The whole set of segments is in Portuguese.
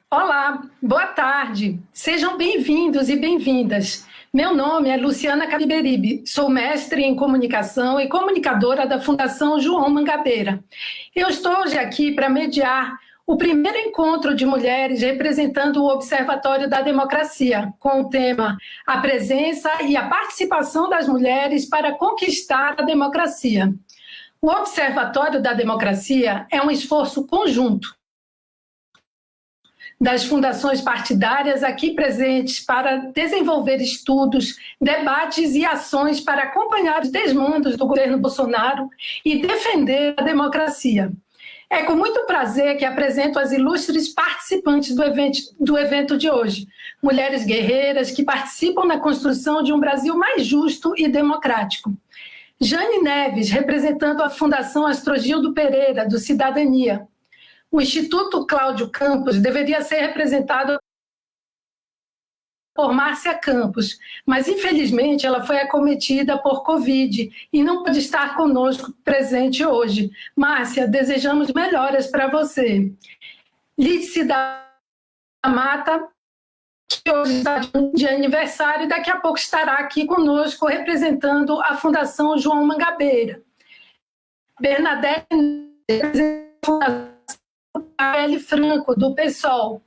Olá, boa tarde. Sejam bem-vindos e bem-vindas. Meu nome é Luciana Cabiberibe, sou mestre em comunicação e comunicadora da Fundação João Mangabeira. Eu estou hoje aqui para mediar o primeiro encontro de mulheres representando o Observatório da Democracia, com o tema A Presença e a Participação das Mulheres para Conquistar a Democracia. O Observatório da Democracia é um esforço conjunto das fundações partidárias aqui presentes para desenvolver estudos, debates e ações para acompanhar os desmandos do governo Bolsonaro e defender a democracia. É com muito prazer que apresento as ilustres participantes do evento de hoje, mulheres guerreiras que participam na construção de um Brasil mais justo e democrático. Jane Neves, representando a Fundação Astrogildo Pereira, do Cidadania. O Instituto Cláudio Campos deveria ser representado por Márcia Campos, mas infelizmente ela foi acometida por Covid e não pode estar conosco presente hoje. Márcia, desejamos melhoras para você. Lídice da Mata, que hoje está de aniversário e daqui a pouco estará aqui conosco representando a Fundação João Mangabeira. Bernadette, representando a L. Franco, do PSOL.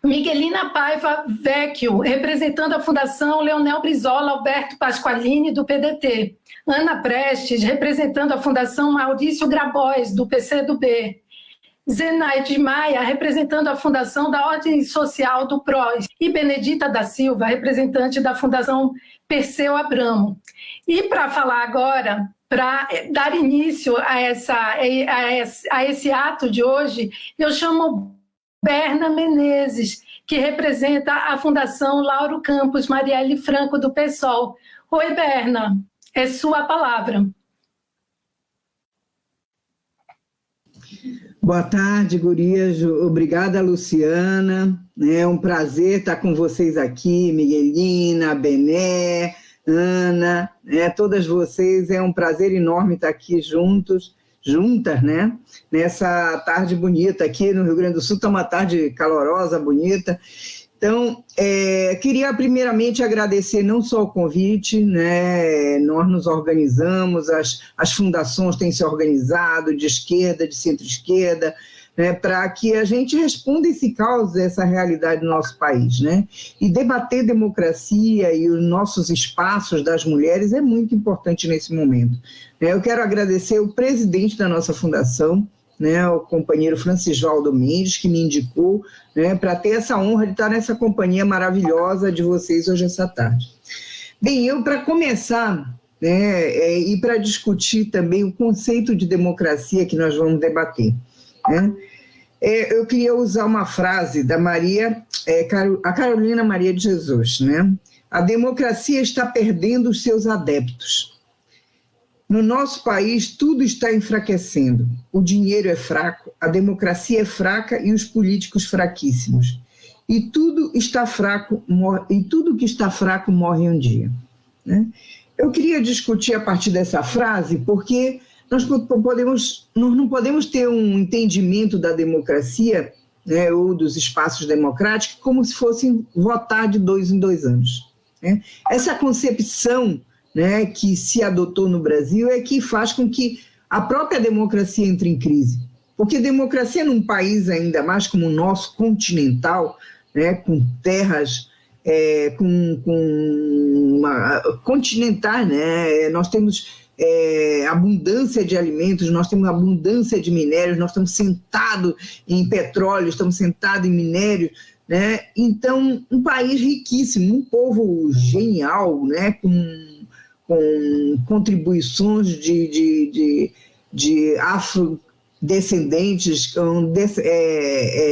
Miguelina Paiva Vecchio, representando a Fundação Leonel Brizola Alberto Pasqualini, do PDT. Ana Prestes, representando a Fundação Maurício Grabois, do PCdoB. Zenaide Maia, representando a Fundação da Ordem Social do PROS. E Benedita da Silva, representante da Fundação Perseu Abramo. E para falar agora, para dar início a esse ato de hoje, eu chamo Berna Menezes, que representa a Fundação Lauro Campos Marielle Franco, do PSOL. Oi, Berna, é sua palavra. Boa tarde, gurias. Obrigada, Luciana. É um prazer estar com vocês aqui, Miguelina, Bené, Ana, todas vocês, é um prazer enorme estar aqui juntas, né? Nessa tarde bonita aqui no Rio Grande do Sul, está uma tarde calorosa, bonita. Então, queria primeiramente agradecer não só o convite, né? Nós nos organizamos, as fundações têm se organizado de esquerda, de centro-esquerda, né, para que a gente responda esse caos, essa realidade do nosso país, né? E debater democracia e os nossos espaços das mulheres é muito importante nesse momento. Eu quero agradecer o presidente da nossa fundação, né, o companheiro Francisvaldo Mendes, que me indicou, né, para ter essa honra de estar nessa companhia maravilhosa de vocês hoje, essa tarde. Bem, eu, para começar, né, e para discutir também o conceito de democracia que nós vamos debater, né? Eu queria usar uma frase da a Carolina Maria de Jesus, né? A democracia está perdendo os seus adeptos. No nosso país, tudo está enfraquecendo. O dinheiro é fraco, a democracia é fraca e os políticos fraquíssimos. E tudo está fraco, e tudo que está fraco morre um dia, né? Eu queria discutir a partir dessa frase, porque nós não podemos ter um entendimento da democracia, né, ou dos espaços democráticos como se fossem votar de 2 em 2 anos, né? Essa concepção, né, que se adotou no Brasil é que faz com que a própria democracia entre em crise. Porque democracia num país ainda mais como o nosso, continental, né, com terras continentais, né, nós temos abundância de alimentos, nós temos abundância de minérios, nós estamos sentados em petróleo, estamos sentados em minério, né? Então, um país riquíssimo, um povo genial, né? com contribuições de afrodescendentes,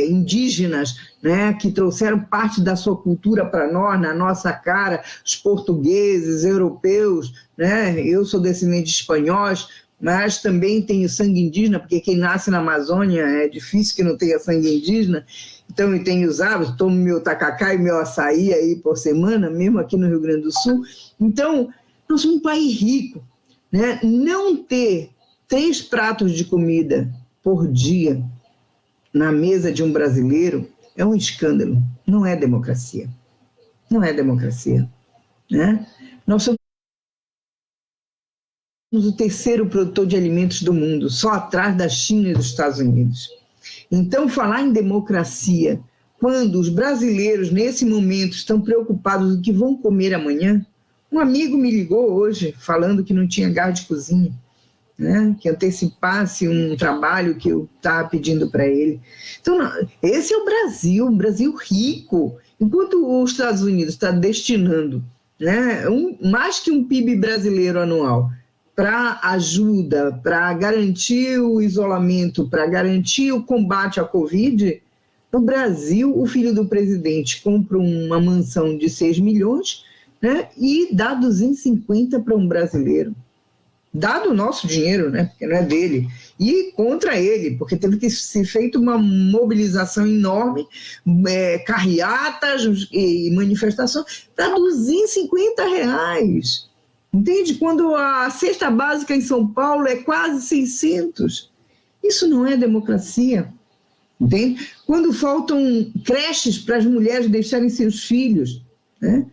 indígenas, né, que trouxeram parte da sua cultura para nós, na nossa cara, os portugueses, europeus, né? Eu sou descendente de espanhóis, mas também tenho sangue indígena, porque quem nasce na Amazônia é difícil que não tenha sangue indígena. Então, eu tenho os hábitos, tomo meu tacacá e meu açaí aí por semana, mesmo aqui no Rio Grande do Sul. Então, nós somos um país rico, né? Não ter 3 pratos de comida por dia, na mesa de um brasileiro é um escândalo, não é democracia. Não é democracia, né? Nós somos o terceiro produtor de alimentos do mundo, só atrás da China e dos Estados Unidos. Então, falar em democracia, quando os brasileiros, nesse momento, estão preocupados com o que vão comer amanhã. Um amigo me ligou hoje, falando que não tinha gás de cozinha, né? Que antecipasse um trabalho que eu estava pedindo para ele. Então, esse é o Brasil, um Brasil rico. Enquanto os Estados Unidos está destinando, né, mais que um PIB brasileiro anual para ajuda, para garantir o isolamento, para garantir o combate à Covid, no Brasil, o filho do presidente compra uma mansão de 6 milhões, né, e dá 250 para um brasileiro. Dado o nosso dinheiro, né, porque não é dele, e contra ele, porque teve que ser feita uma mobilização enorme, carreatas e manifestações, para R$250. Entende? Quando a cesta básica em São Paulo é quase 600. Isso não é democracia. Entende? Quando faltam creches para as mulheres deixarem seus filhos, né?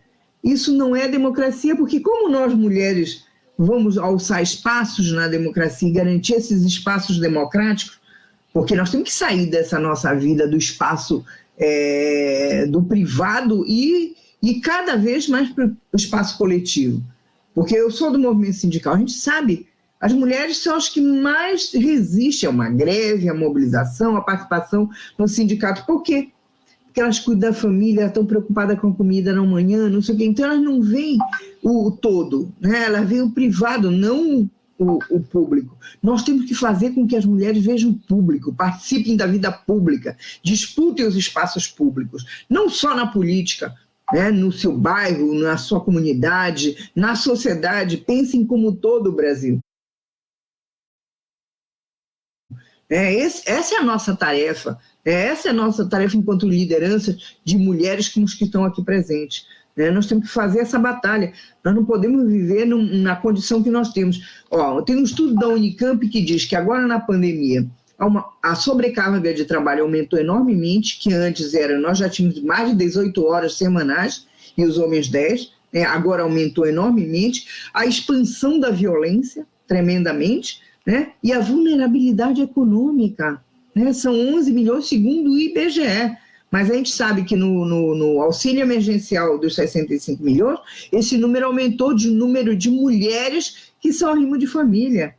Isso não é democracia, porque como nós mulheres vamos alçar espaços na democracia e garantir esses espaços democráticos, porque nós temos que sair dessa nossa vida do espaço do privado e cada vez mais para o espaço coletivo. Porque eu sou do movimento sindical, a gente sabe, as mulheres são as que mais resistem a uma greve, a mobilização, a participação no sindicato. Por quê? Porque elas cuidam da família, estão preocupadas com a comida na manhã, não sei o quê. Então, elas não veem o todo, né? Elas veem o privado, não o público. Nós temos que fazer com que as mulheres vejam o público, participem da vida pública, disputem os espaços públicos, não só na política, né? No seu bairro, na sua comunidade, na sociedade, pensem como todo o Brasil. Essa é a nossa tarefa. Essa é a nossa tarefa enquanto liderança de mulheres que estão aqui presentes. Nós temos que fazer essa batalha. Nós não podemos viver na condição que nós temos. Tem um estudo da Unicamp que diz que agora na pandemia a sobrecarga de trabalho aumentou enormemente, que antes nós já tínhamos mais de 18 horas semanais e os homens 10, agora aumentou enormemente. A expansão da violência, tremendamente, né? E a vulnerabilidade econômica, né? São 11 milhões segundo o IBGE, mas a gente sabe que no auxílio emergencial dos 65 milhões, esse número aumentou de número de mulheres que são arrimo de família.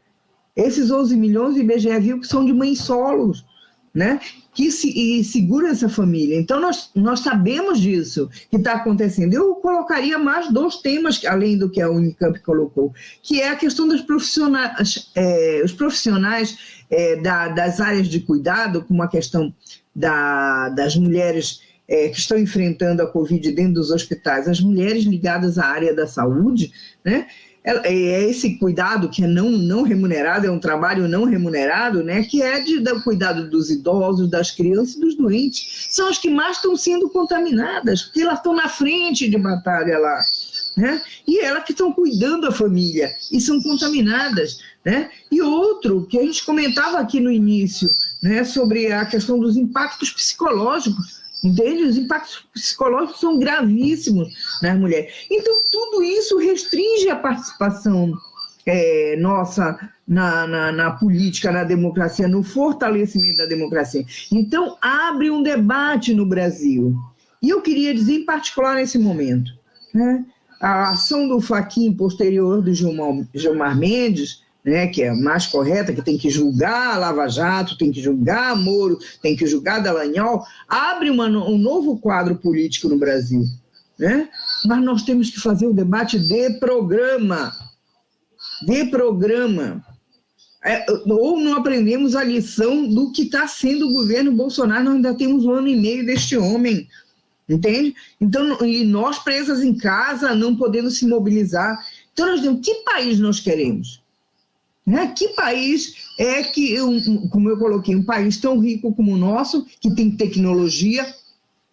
Esses 11 milhões o IBGE viu que são de mães solos, né? Que segura essa família. Então, nós sabemos disso que está acontecendo. Eu colocaria mais 2 temas, além do que a Unicamp colocou, que é a questão dos profissionais, os profissionais das áreas de cuidado, como a questão das mulheres que estão enfrentando a Covid dentro dos hospitais, as mulheres ligadas à área da saúde, né? Esse cuidado que é não remunerado, é um trabalho não remunerado, né, que é do cuidado dos idosos, das crianças e dos doentes. São as que mais estão sendo contaminadas, porque elas estão na frente de batalha lá, né? E elas que estão cuidando da família e são contaminadas, né? E outro que a gente comentava aqui no início, né, sobre a questão dos impactos psicológicos. Entende? Os impactos psicológicos são gravíssimos nas mulheres. Então, tudo isso restringe a participação nossa na política, na democracia, no fortalecimento da democracia. Então, abre um debate no Brasil. E eu queria dizer, em particular, nesse momento, né, a ação do Fachin posterior do Gilmar Mendes, né, que é a mais correta, que tem que julgar a Lava Jato, tem que julgar a Moro, tem que julgar Dallagnol, abre um novo quadro político no Brasil, né? Mas nós temos que fazer o debate de programa. Ou não aprendemos a lição do que está sendo o governo Bolsonaro, nós ainda temos 1 ano e meio deste homem, entende? Então, e nós presas em casa, não podendo se mobilizar. Então, nós temos, que país nós queremos? Né? Que país é que, como eu coloquei, um país tão rico como o nosso, que tem tecnologia,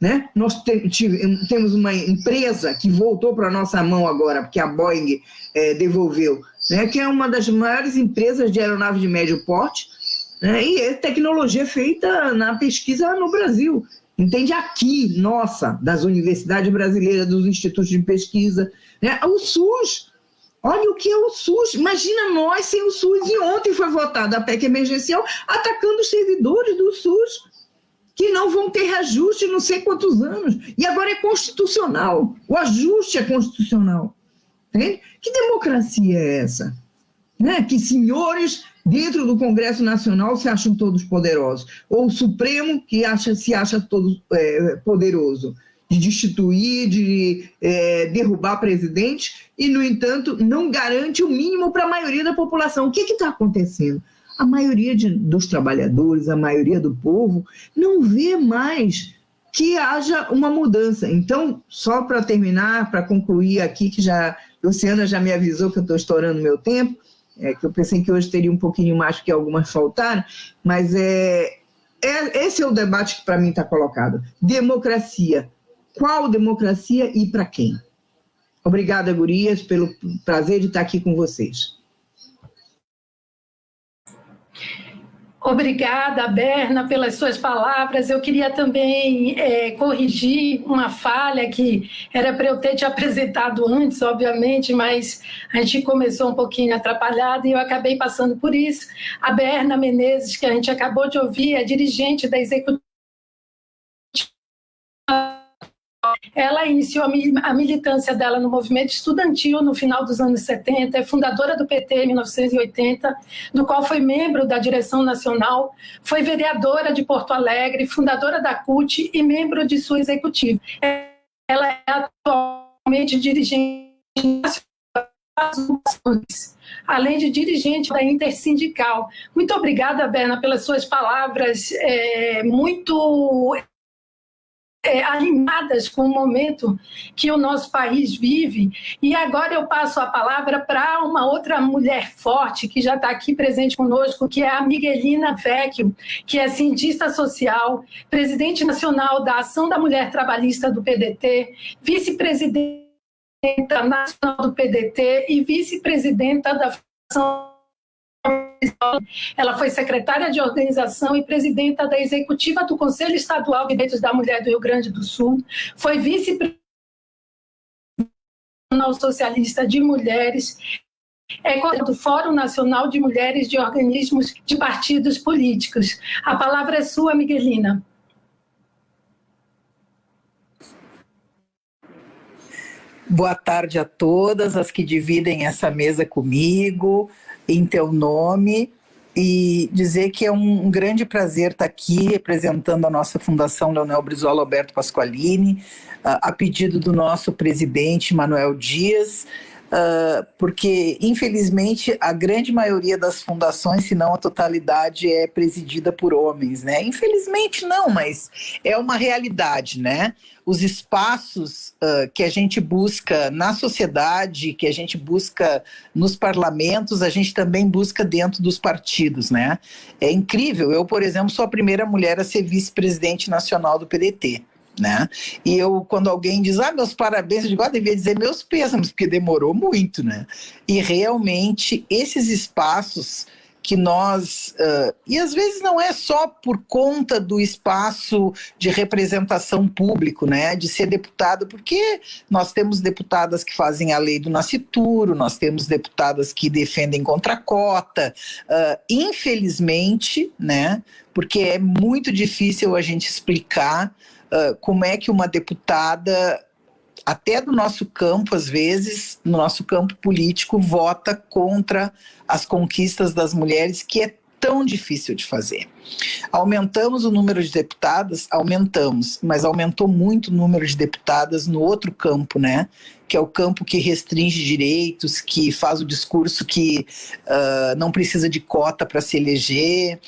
né? Nós temos uma empresa que voltou para a nossa mão agora, porque a Boeing devolveu, né? Que é uma das maiores empresas de aeronave de médio porte, né? E é tecnologia feita na pesquisa no Brasil. Entende? Aqui, nossa, das universidades brasileiras, dos institutos de pesquisa, né? O SUS, olha o que é o SUS, imagina nós sem o SUS, e ontem foi votada a PEC emergencial atacando os servidores do SUS, que não vão ter reajuste não sei quantos anos, e agora é constitucional, o ajuste é constitucional. Entende? Que democracia é essa? Né? Que senhores dentro do Congresso Nacional se acham todos poderosos, ou o Supremo que se acha todo poderoso, de destituir, de derrubar presidente, e, no entanto, não garante o mínimo para a maioria da população. O que está acontecendo? A maioria dos trabalhadores, a maioria do povo, não vê mais que haja uma mudança. Então, só para terminar, para concluir aqui, que Luciana já me avisou que eu estou estourando meu tempo, que eu pensei que hoje teria um pouquinho mais, porque algumas faltaram, mas esse é o debate que para mim está colocado. Democracia. Qual democracia e para quem? Obrigada, gurias, pelo prazer de estar aqui com vocês. Obrigada, Berna, pelas suas palavras. Eu queria também corrigir uma falha que era para eu ter te apresentado antes, obviamente, mas a gente começou um pouquinho atrapalhado e eu acabei passando por isso. A Berna Menezes, que a gente acabou de ouvir, é dirigente da Executiva. Ela iniciou a militância dela no movimento estudantil no final dos anos 70, é fundadora do PT em 1980, do qual foi membro da direção nacional, foi vereadora de Porto Alegre, fundadora da CUT e membro de sua executiva. Ela é atualmente dirigente nacional, além de dirigente da Intersindical. Muito obrigada, Berna, pelas suas palavras muito animadas com o momento que o nosso país vive. E agora eu passo a palavra para uma outra mulher forte que já está aqui presente conosco, que é a Miguelina Vecchio, que é cientista social, presidente nacional da Ação da Mulher Trabalhista do PDT, vice-presidenta nacional do PDT e vice-presidenta da Fundação. Ela foi secretária de organização e presidenta da executiva do Conselho Estadual de Direitos da Mulher do Rio Grande do Sul, foi vice-presidenta socialista de mulheres, do Fórum Nacional de Mulheres de Organismos de Partidos Políticos. A palavra é sua, Miguelina. Boa tarde a todas as que dividem essa mesa comigo, em teu nome, e dizer que é um grande prazer estar aqui representando a nossa Fundação Leonel Brizola Alberto Pasqualini, a pedido do nosso presidente Manuel Dias, porque, infelizmente, a grande maioria das fundações, se não a totalidade, é presidida por homens, né? Infelizmente não, mas é uma realidade, né? Os espaços que a gente busca na sociedade, que a gente busca nos parlamentos, a gente também busca dentro dos partidos, né? É incrível. Eu, por exemplo, sou a primeira mulher a ser vice-presidente nacional do PDT. Né? E eu, quando alguém diz, meus parabéns, eu digo, devia dizer meus pêsames, porque demorou muito, né? E realmente esses espaços que nós, e às vezes não é só por conta do espaço de representação público, né, de ser deputado, porque nós temos deputadas que fazem a lei do nascituro, nós temos deputadas que defendem contra a cota, infelizmente, né, porque é muito difícil a gente explicar como é que uma deputada, até do nosso campo, às vezes, no nosso campo político, vota contra as conquistas das mulheres, que é tão difícil de fazer. Aumentamos o número de deputadas? Aumentamos, mas aumentou muito o número de deputadas no outro campo, né? Que é o campo que restringe direitos, que faz o discurso que não precisa de cota para se eleger.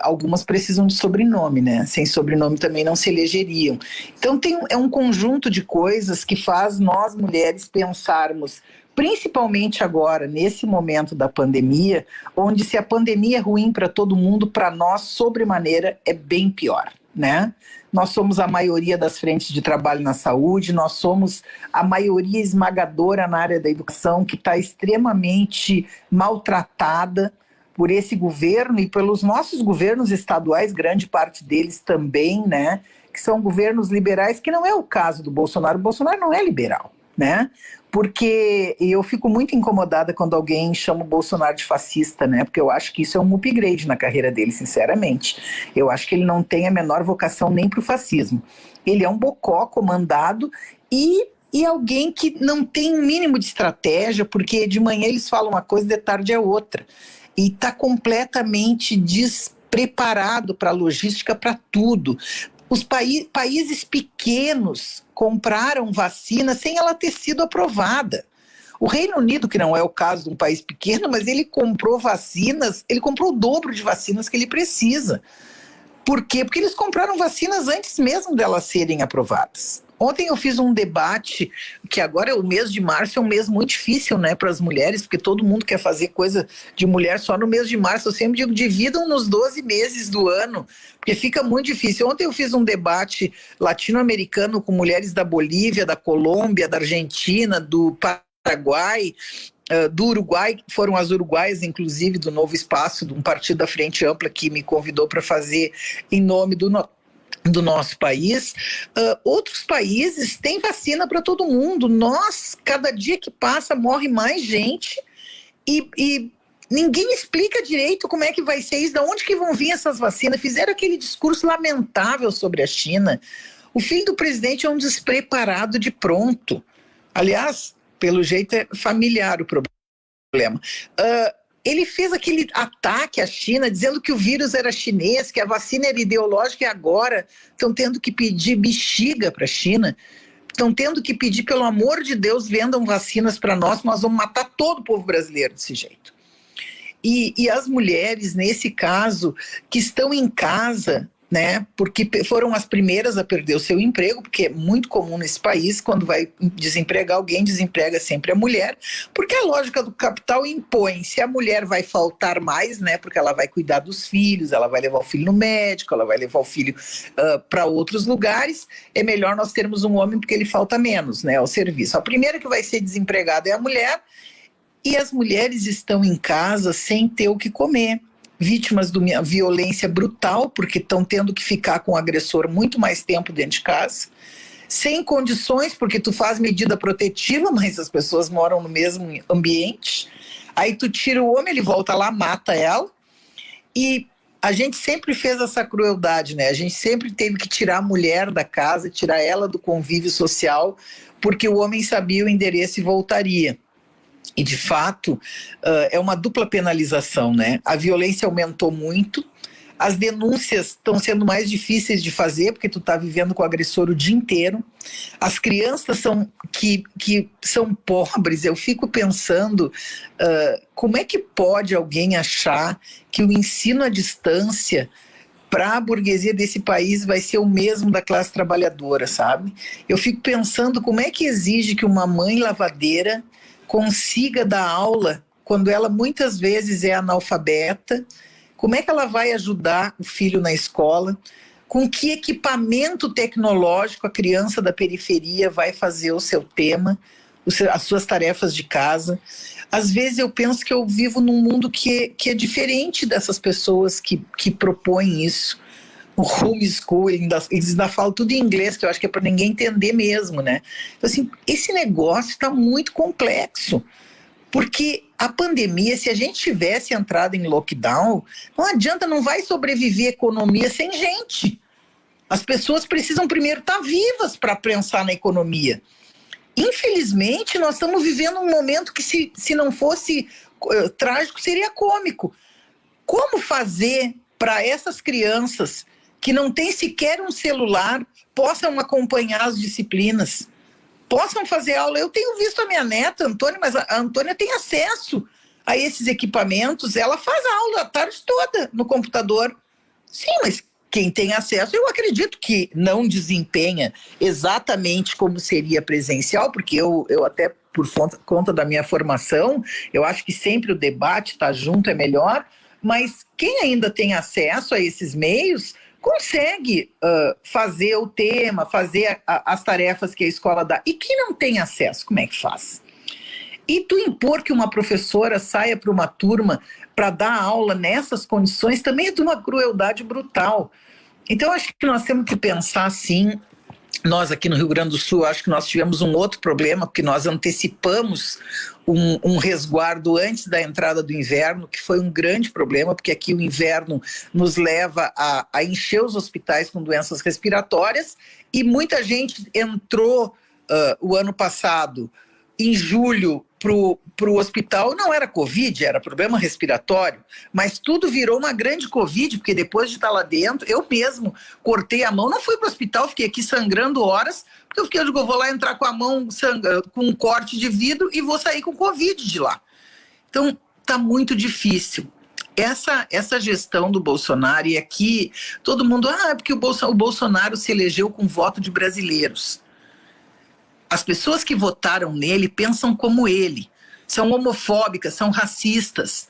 Algumas precisam de sobrenome, né? Sem sobrenome também não se elegeriam. Então é um conjunto de coisas que faz nós mulheres pensarmos, principalmente agora, nesse momento da pandemia, onde se a pandemia é ruim para todo mundo, para nós, sobremaneira, é bem pior, né? Nós somos a maioria das frentes de trabalho na saúde, nós somos a maioria esmagadora na área da educação, que está extremamente maltratada. por esse governo e pelos nossos governos estaduais, grande parte deles também, né, que são governos liberais, que não é o caso do Bolsonaro. O Bolsonaro não é liberal, né? Porque eu fico muito incomodada quando alguém chama o Bolsonaro de fascista, né? Porque eu acho que isso é um upgrade na carreira dele, sinceramente. Eu acho que ele não tem a menor vocação nem para o fascismo. Ele é um bocó comandado e alguém que não tem um mínimo de estratégia, porque de manhã eles falam uma coisa, de tarde é outra. E está completamente despreparado para a logística, para tudo. Os países pequenos compraram vacina sem ela ter sido aprovada. O Reino Unido, que não é o caso de um país pequeno, mas ele comprou vacinas, ele comprou o dobro de vacinas que ele precisa. Por quê? Porque eles compraram vacinas antes mesmo delas serem aprovadas. Ontem eu fiz um debate, que agora o mês de março é um mês muito difícil, né, para as mulheres, porque todo mundo quer fazer coisa de mulher só no mês de março. Eu sempre digo, dividam nos 12 meses do ano, porque fica muito difícil. Ontem eu fiz um debate latino-americano com mulheres da Bolívia, da Colômbia, da Argentina, do Paraguai, do Uruguai, foram as uruguaias, inclusive, do Novo Espaço, de um partido da Frente Ampla, que me convidou para fazer em nome do nosso país. Outros países têm vacina para todo mundo. Nós, cada dia que passa, morre mais gente e ninguém explica direito como é que vai ser isso, de onde que vão vir essas vacinas. Fizeram aquele discurso lamentável sobre a China. O filho do presidente é um despreparado de pronto. Aliás, pelo jeito é familiar o problema. Ele fez aquele ataque à China, dizendo que o vírus era chinês, que a vacina era ideológica, e agora estão tendo que pedir bexiga para a China, estão tendo que pedir, pelo amor de Deus, vendam vacinas para nós vamos matar todo o povo brasileiro desse jeito. E as mulheres, nesse caso, que estão em casa, né, porque foram as primeiras a perder o seu emprego, porque é muito comum nesse país, quando vai desempregar alguém, desemprega sempre a mulher, porque a lógica do capital impõe, se a mulher vai faltar mais, né, porque ela vai cuidar dos filhos, ela vai levar o filho no médico, ela vai levar o filho para outros lugares, é melhor nós termos um homem porque ele falta menos, né, ao serviço. A primeira que vai ser desempregada é a mulher, e as mulheres estão em casa sem ter o que comer, vítimas de uma violência brutal, porque estão tendo que ficar com o agressor muito mais tempo dentro de casa, sem condições, porque tu faz medida protetiva, mas as pessoas moram no mesmo ambiente, aí tu tira o homem, ele volta lá, mata ela, e a gente sempre fez essa crueldade, né? A gente sempre teve que tirar a mulher da casa, tirar ela do convívio social, porque o homem sabia o endereço e voltaria. E, de fato, é uma dupla penalização, né? A violência aumentou muito, as denúncias estão sendo mais difíceis de fazer, porque tu está vivendo com o agressor o dia inteiro. As crianças que são pobres, eu fico pensando, como é que pode alguém achar que o ensino à distância para a burguesia desse país vai ser o mesmo da classe trabalhadora, sabe? Eu fico pensando como é que exige que uma mãe lavadeira consiga dar aula quando ela muitas vezes é analfabeta, como é que ela vai ajudar o filho na escola, com que equipamento tecnológico a criança da periferia vai fazer o seu tema, as suas tarefas de casa. Às vezes eu penso que eu vivo num mundo que é diferente dessas pessoas que propõem isso. O homeschooling, eles ainda falam tudo em inglês, que eu acho que é para ninguém entender mesmo, né? Então, assim, esse negócio está muito complexo, porque a pandemia, se a gente tivesse entrado em lockdown, não adianta, não vai sobreviver a economia sem gente. As pessoas precisam primeiro estar vivas para pensar na economia. Infelizmente, nós estamos vivendo um momento que, se não fosse trágico, seria cômico. Como fazer para essas crianças que não têm sequer um celular possam acompanhar as disciplinas, possam fazer aula? Eu tenho visto a minha neta, Antônia, mas a Antônia tem acesso a esses equipamentos, ela faz aula a tarde toda no computador. Sim, mas quem tem acesso, eu acredito que não desempenha exatamente como seria presencial, porque eu até, por conta da minha formação, eu acho que sempre o debate estar junto é melhor, mas quem ainda tem acesso a esses meios consegue fazer o tema, fazer as tarefas que a escola dá. E quem não tem acesso, como é que faz? E tu impor que uma professora saia para uma turma para dar aula nessas condições também é de uma crueldade brutal. Então, acho que nós temos que pensar assim. Nós aqui no Rio Grande do Sul, acho que nós tivemos um outro problema, porque nós antecipamos um resguardo antes da entrada do inverno, que foi um grande problema, porque aqui o inverno nos leva a encher os hospitais com doenças respiratórias, e muita gente entrou o ano passado, em julho, para o hospital, não era Covid, era problema respiratório, mas tudo virou uma grande Covid, porque depois de estar lá dentro, eu mesmo cortei a mão, não fui para o hospital, fiquei aqui sangrando horas, porque eu digo, eu vou lá entrar com a mão com um corte de vidro e vou sair com Covid de lá. Então, está muito difícil. Essa gestão do Bolsonaro, e aqui todo mundo, é porque o Bolsonaro se elegeu com voto de brasileiros. As pessoas que votaram nele pensam como ele, são homofóbicas, são racistas,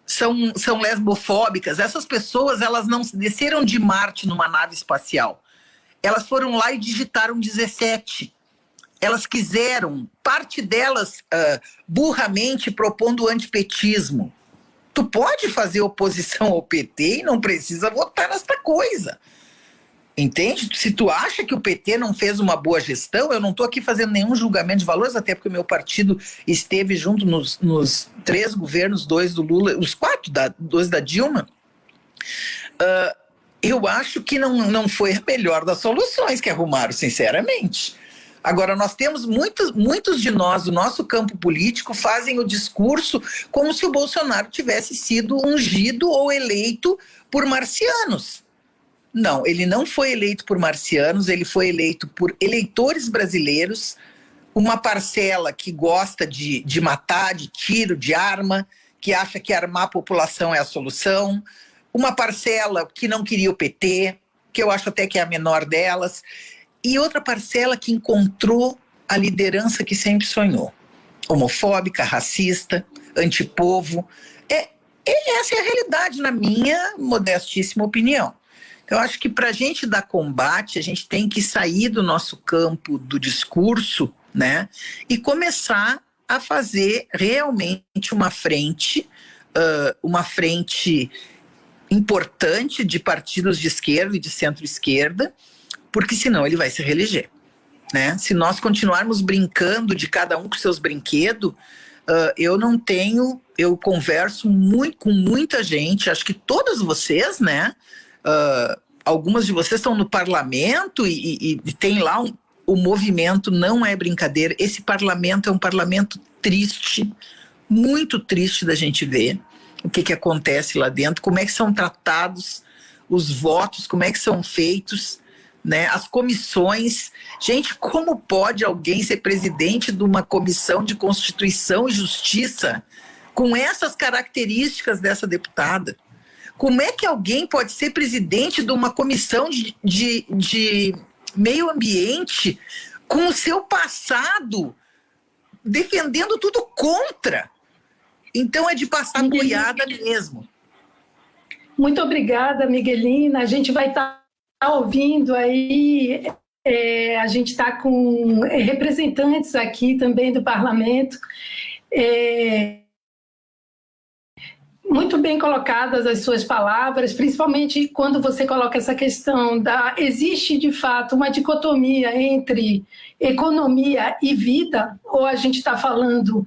são lesbofóbicas. Essas pessoas, elas não desceram de Marte numa nave espacial. Elas foram lá e digitaram 17. Elas quiseram, parte delas burramente propondo o antipetismo. Tu pode fazer oposição ao PT e não precisa votar nesta coisa. Entende? Se tu acha que o PT não fez uma boa gestão, eu não estou aqui fazendo nenhum julgamento de valores, até porque o meu partido esteve junto nos 3 governos, 2 do Lula, os 4, 2 da Dilma. Eu acho que não foi a melhor das soluções que arrumaram, sinceramente. Agora, nós temos muitos de nós, do nosso campo político, fazem o discurso como se o Bolsonaro tivesse sido ungido ou eleito por marcianos. Não, ele não foi eleito por marcianos, ele foi eleito por eleitores brasileiros, uma parcela que gosta de matar, de tiro, de arma, que acha que armar a população é a solução, uma parcela que não queria o PT, que eu acho até que é a menor delas, e outra parcela que encontrou a liderança que sempre sonhou, homofóbica, racista, antipovo. Essa é a realidade, na minha modestíssima opinião. Então, eu acho que para a gente dar combate, a gente tem que sair do nosso campo do discurso, né, e começar a fazer realmente uma frente importante de partidos de esquerda e de centro-esquerda, porque senão ele vai se reeleger, né? Se nós continuarmos brincando de cada um com seus brinquedos, eu converso muito com muita gente, acho que todas vocês, né? Algumas de vocês estão no parlamento e tem lá o movimento, não é brincadeira. Esse parlamento é um parlamento triste, muito triste da gente ver o que acontece lá dentro, como é que são tratados os votos, como é que são feitos, né? As comissões. Gente, como pode alguém ser presidente de uma comissão de Constituição e Justiça com essas características dessa deputada? Como é que alguém pode ser presidente de uma comissão de meio ambiente com o seu passado defendendo tudo contra? Então é de passar boiada mesmo. Muito obrigada, Miguelina. A gente vai estar ouvindo aí, a gente está com representantes aqui também do parlamento. Muito bem colocadas as suas palavras, principalmente quando você coloca essa questão existe de fato uma dicotomia entre economia e vida, ou a gente está falando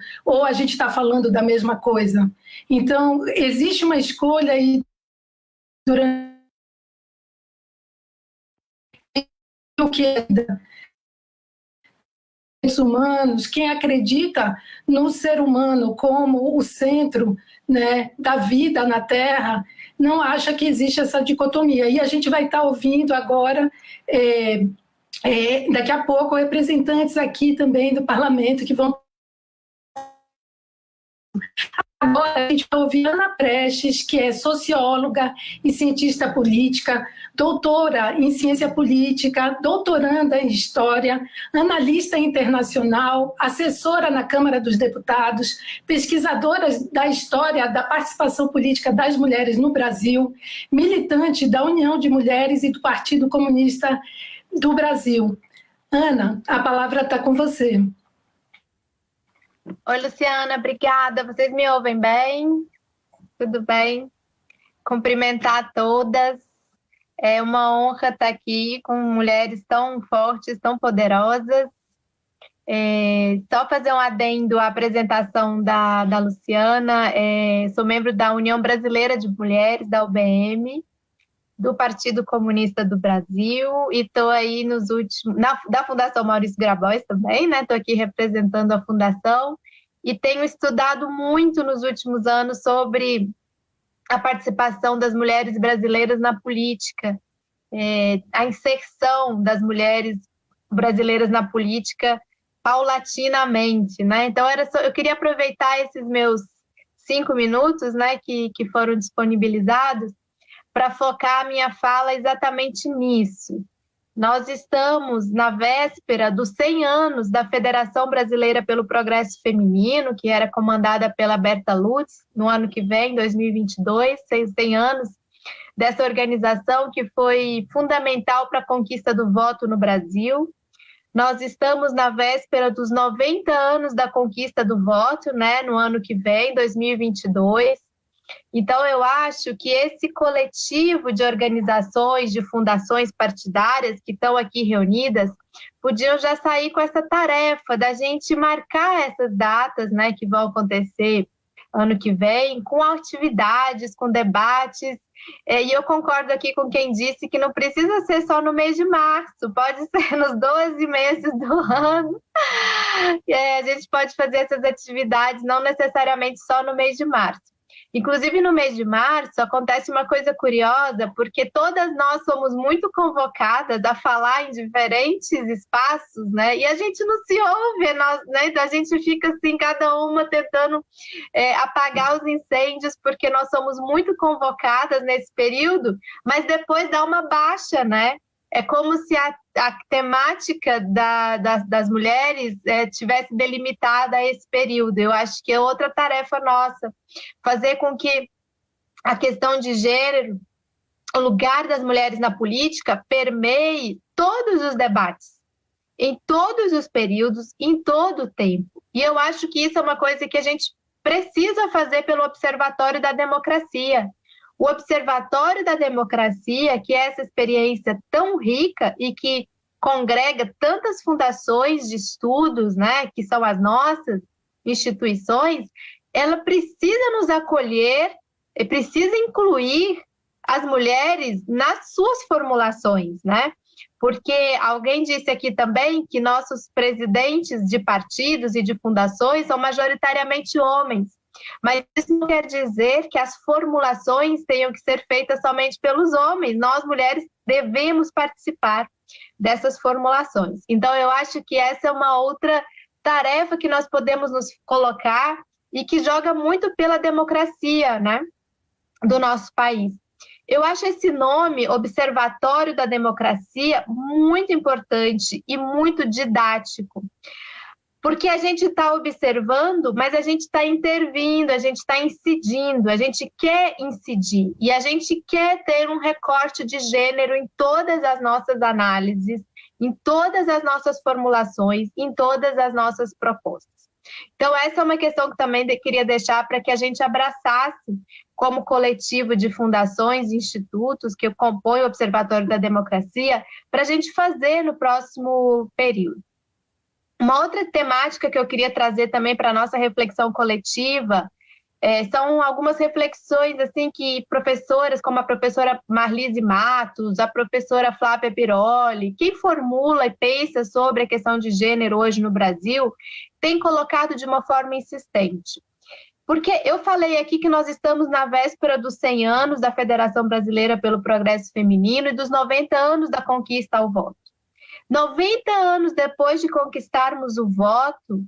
da mesma coisa. Então, existe uma escolha aí durante o que é humanos, quem acredita no ser humano como o centro, né, da vida na Terra, não acha que existe essa dicotomia. E a gente vai estar ouvindo agora, daqui a pouco, representantes aqui também do parlamento que vão... Agora a gente vai ouvir Ana Prestes, que é socióloga e cientista política, doutora em ciência política, doutoranda em história, analista internacional, assessora na Câmara dos Deputados, pesquisadora da história da participação política das mulheres no Brasil, militante da União de Mulheres e do Partido Comunista do Brasil. Ana, a palavra está com você. Oi, Luciana, obrigada. Vocês me ouvem bem? Tudo bem? Cumprimentar todas. É uma honra estar aqui com mulheres tão fortes, tão poderosas. Só fazer um adendo à apresentação da Luciana. Sou membro da União Brasileira de Mulheres, da UBM, do Partido Comunista do Brasil, e estou aí da Fundação Maurício Grabois também, né? Estou aqui representando a Fundação e tenho estudado muito nos últimos anos sobre a participação das mulheres brasileiras na política, a inserção das mulheres brasileiras na política paulatinamente, né? Então eu queria aproveitar esses meus 5 minutos, né, que foram disponibilizados para focar a minha fala exatamente nisso. Nós estamos na véspera dos 100 anos da Federação Brasileira pelo Progresso Feminino, que era comandada pela Berta Lutz, no ano que vem, 2022, 100 anos dessa organização que foi fundamental para a conquista do voto no Brasil. Nós estamos na véspera dos 90 anos da conquista do voto, né, no ano que vem, 2022. Então, eu acho que esse coletivo de organizações, de fundações partidárias que estão aqui reunidas, podiam já sair com essa tarefa da gente marcar essas datas, né, que vão acontecer ano que vem, com atividades, com debates. E eu concordo aqui com quem disse que não precisa ser só no mês de março, pode ser nos 12 meses do ano. A gente pode fazer essas atividades não necessariamente só no mês de março. Inclusive, no mês de março, acontece uma coisa curiosa, porque todas nós somos muito convocadas a falar em diferentes espaços, né? E a gente não se ouve, né? Então, a gente fica assim, cada uma tentando apagar os incêndios, porque nós somos muito convocadas nesse período, mas depois dá uma baixa, né? É como se a temática das mulheres tivesse delimitada a esse período. Eu acho que é outra tarefa nossa, fazer com que a questão de gênero, o lugar das mulheres na política, permeie todos os debates, em todos os períodos, em todo o tempo. E eu acho que isso é uma coisa que a gente precisa fazer pelo Observatório da Democracia. O Observatório da Democracia, que é essa experiência tão rica e que congrega tantas fundações de estudos, né, que são as nossas instituições, ela precisa nos acolher e precisa incluir as mulheres nas suas formulações, né? Porque alguém disse aqui também que nossos presidentes de partidos e de fundações são majoritariamente homens. Mas isso não quer dizer que as formulações tenham que ser feitas somente pelos homens. Nós, mulheres, devemos participar dessas formulações. Então, eu acho que essa é uma outra tarefa que nós podemos nos colocar e que joga muito pela democracia, né, do nosso país. Eu acho esse nome, Observatório da Democracia, muito importante e muito didático. Porque a gente está observando, mas a gente está intervindo, a gente está incidindo, a gente quer incidir. E a gente quer ter um recorte de gênero em todas as nossas análises, em todas as nossas formulações, em todas as nossas propostas. Então, essa é uma questão que também queria deixar para que a gente abraçasse como coletivo de fundações e institutos que compõem o Observatório da Democracia, para a gente fazer no próximo período. Uma outra temática que eu queria trazer também para a nossa reflexão coletiva são algumas reflexões assim que professoras, como a professora Marlise Matos, a professora Flávia Piroli, quem formula e pensa sobre a questão de gênero hoje no Brasil, tem colocado de uma forma insistente. Porque eu falei aqui que nós estamos na véspera dos 100 anos da Federação Brasileira pelo Progresso Feminino e dos 90 anos da conquista ao voto. 90 anos depois de conquistarmos o voto,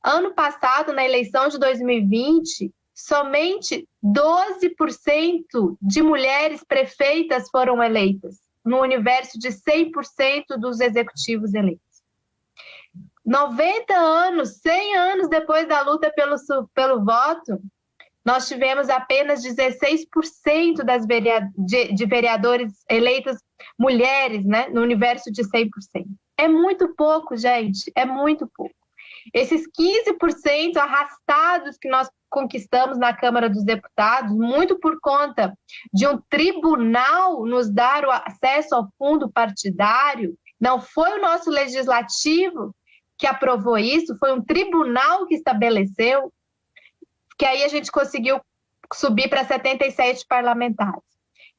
ano passado, na eleição de 2020, somente 12% de mulheres prefeitas foram eleitas, no universo de 100% dos executivos eleitos. 90 anos, 100 anos depois da luta pelo voto, nós tivemos apenas 16% de vereadores eleitos mulheres, né, no universo de 100%. É muito pouco, gente, é muito pouco. Esses 15% arrastados que nós conquistamos na Câmara dos Deputados, muito por conta de um tribunal nos dar o acesso ao fundo partidário, não foi o nosso legislativo que aprovou isso, foi um tribunal que estabeleceu, que aí a gente conseguiu subir para 77 parlamentares.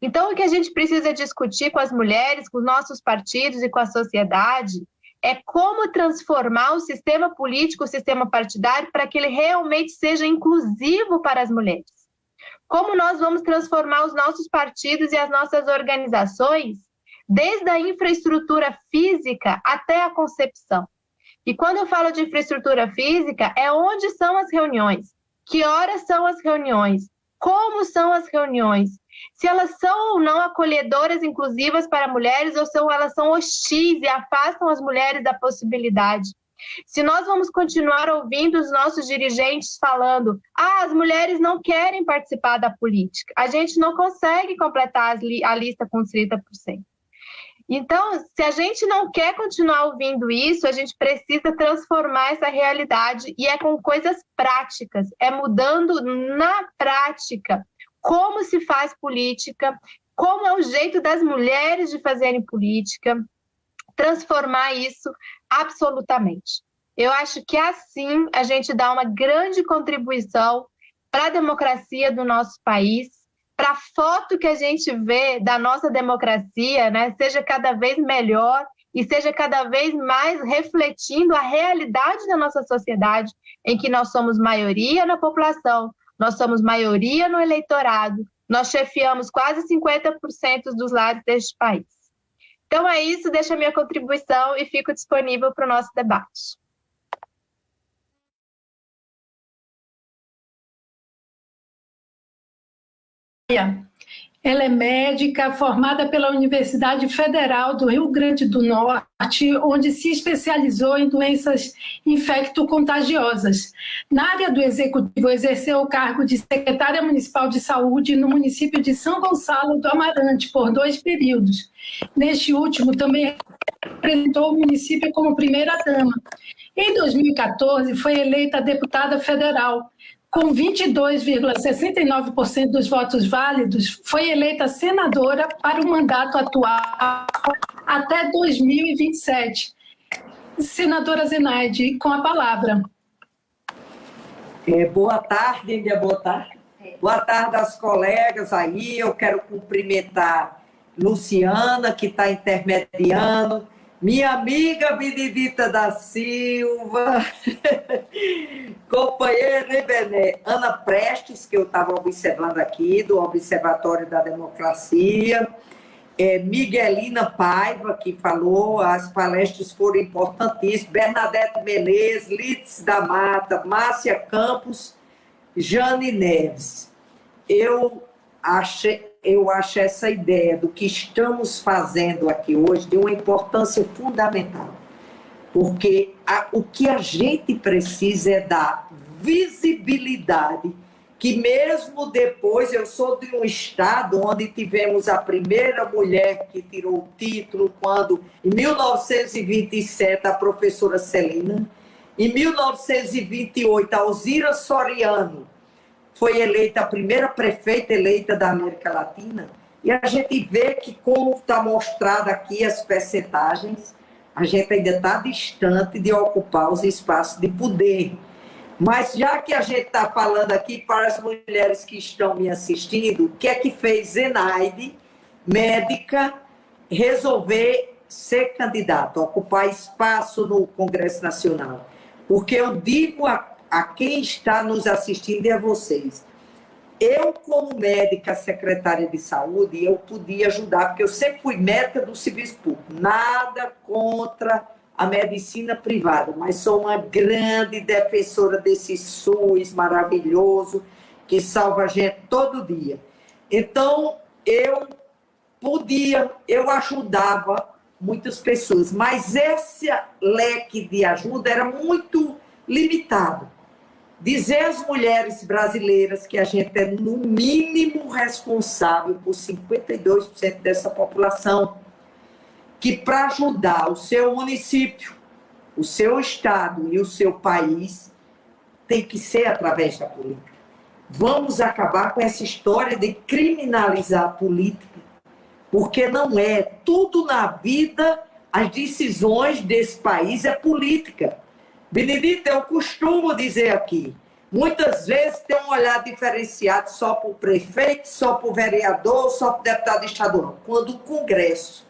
Então, o que a gente precisa discutir com as mulheres, com os nossos partidos e com a sociedade é como transformar o sistema político, o sistema partidário, para que ele realmente seja inclusivo para as mulheres. Como nós vamos transformar os nossos partidos e as nossas organizações, desde a infraestrutura física até a concepção. E quando eu falo de infraestrutura física, é onde são as reuniões, que horas são as reuniões, como são as reuniões, se elas são ou não acolhedoras, inclusivas para mulheres, ou se elas são hostis e afastam as mulheres da possibilidade. Se nós vamos continuar ouvindo os nossos dirigentes falando as mulheres não querem participar da política, a gente não consegue completar a lista com 30%. Então, se a gente não quer continuar ouvindo isso, a gente precisa transformar essa realidade, e é com coisas práticas, é mudando na prática como se faz política, como é o jeito das mulheres de fazerem política, transformar isso absolutamente. Eu acho que assim a gente dá uma grande contribuição para a democracia do nosso país, para a foto que a gente vê da nossa democracia, né, seja cada vez melhor e seja cada vez mais refletindo a realidade da nossa sociedade, em que nós somos maioria na população, nós somos maioria no eleitorado, nós chefiamos quase 50% dos lares deste país. Então é isso, deixo a minha contribuição e fico disponível para o nosso debate. Ela é médica, formada pela Universidade Federal do Rio Grande do Norte, onde se especializou em doenças infecto-contagiosas. Na área do Executivo, exerceu o cargo de secretária municipal de saúde no município de São Gonçalo do Amarante, por 2 períodos. Neste último, também representou o município como primeira-dama. Em 2014, foi eleita deputada federal. Com 22,69% dos votos válidos, foi eleita senadora para o mandato atual até 2027. Senadora Zenaide, com a palavra. Boa tarde, Índia, boa tarde. Boa tarde aos colegas aí. Eu quero cumprimentar Luciana, que está intermediando, minha amiga Benedita da Silva, companheira Ibené, Ana Prestes, que eu estava observando aqui, do Observatório da Democracia, Miguelina Paiva, que falou, as palestras foram importantíssimas, Bernadette Menezes, Lídice da Mata, Márcia Campos, Jane Neves. Eu acho essa ideia do que estamos fazendo aqui hoje de uma importância fundamental, porque o que a gente precisa é dar visibilidade, que mesmo depois, eu sou de um estado onde tivemos a primeira mulher que tirou o título, quando, em 1927, a professora Celina, em 1928, a Alzira Soriano, foi eleita a primeira prefeita eleita da América Latina, e a gente vê que, como está mostrado aqui as percentagens, a gente ainda está distante de ocupar os espaços de poder. Mas já que a gente está falando aqui para as mulheres que estão me assistindo, o que é que fez Zenaide, médica, resolver ser candidata, ocupar espaço no Congresso Nacional? Porque eu digo a quem está nos assistindo e a vocês. Eu, como médica secretária de saúde, eu podia ajudar, porque eu sempre fui médica do serviço público. Nada contra a medicina privada, mas sou uma grande defensora desse SUS maravilhoso, que salva a gente todo dia. Então, eu ajudava muitas pessoas, mas esse leque de ajuda era muito limitado. Dizer às mulheres brasileiras que a gente é, no mínimo, responsável por 52% dessa população, que para ajudar o seu município, o seu Estado e o seu país tem que ser através da política. Vamos acabar com essa história de criminalizar a política, porque não é. Tudo na vida, as decisões desse país é política. Benedita, eu costumo dizer aqui, muitas vezes tem um olhar diferenciado só para o prefeito, só para o vereador, só para o deputado estadual. Quando o Congresso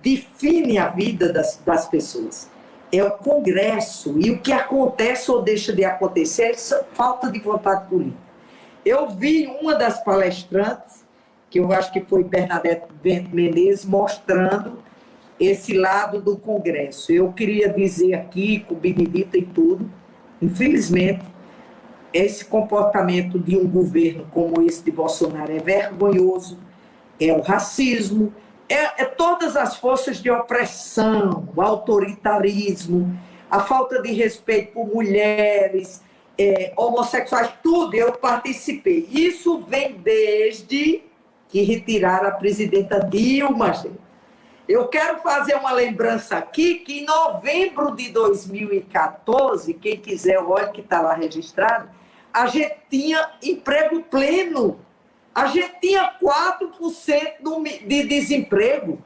define a vida das pessoas, é o Congresso, e o que acontece ou deixa de acontecer é falta de vontade política. Eu vi uma das palestrantes, que eu acho que foi Bernadette Menezes, mostrando esse lado do Congresso. Eu queria dizer aqui, com Benedita e tudo, infelizmente, esse comportamento de um governo como esse de Bolsonaro é vergonhoso, é o racismo, é todas as forças de opressão, o autoritarismo, a falta de respeito por mulheres, homossexuais, tudo. Eu participei. Isso vem desde que retiraram a presidenta Dilma, gente. Eu quero fazer uma lembrança aqui que em novembro de 2014, quem quiser, olha que está lá registrado, a gente tinha emprego pleno. A gente tinha 4% de desemprego.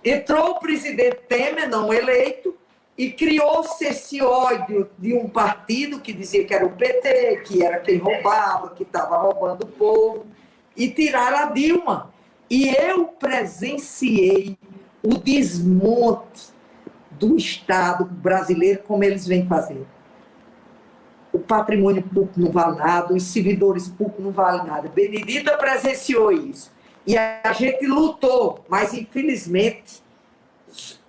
Entrou o presidente Temer, não eleito, e criou-se esse ódio de um partido que dizia que era o PT, que era quem roubava, que estava roubando o povo, e tiraram a Dilma. E eu presenciei o desmonte do Estado brasileiro, como eles vêm fazendo. O patrimônio público não vale nada, os servidores públicos não valem nada. Benedita presenciou isso. E a gente lutou, mas infelizmente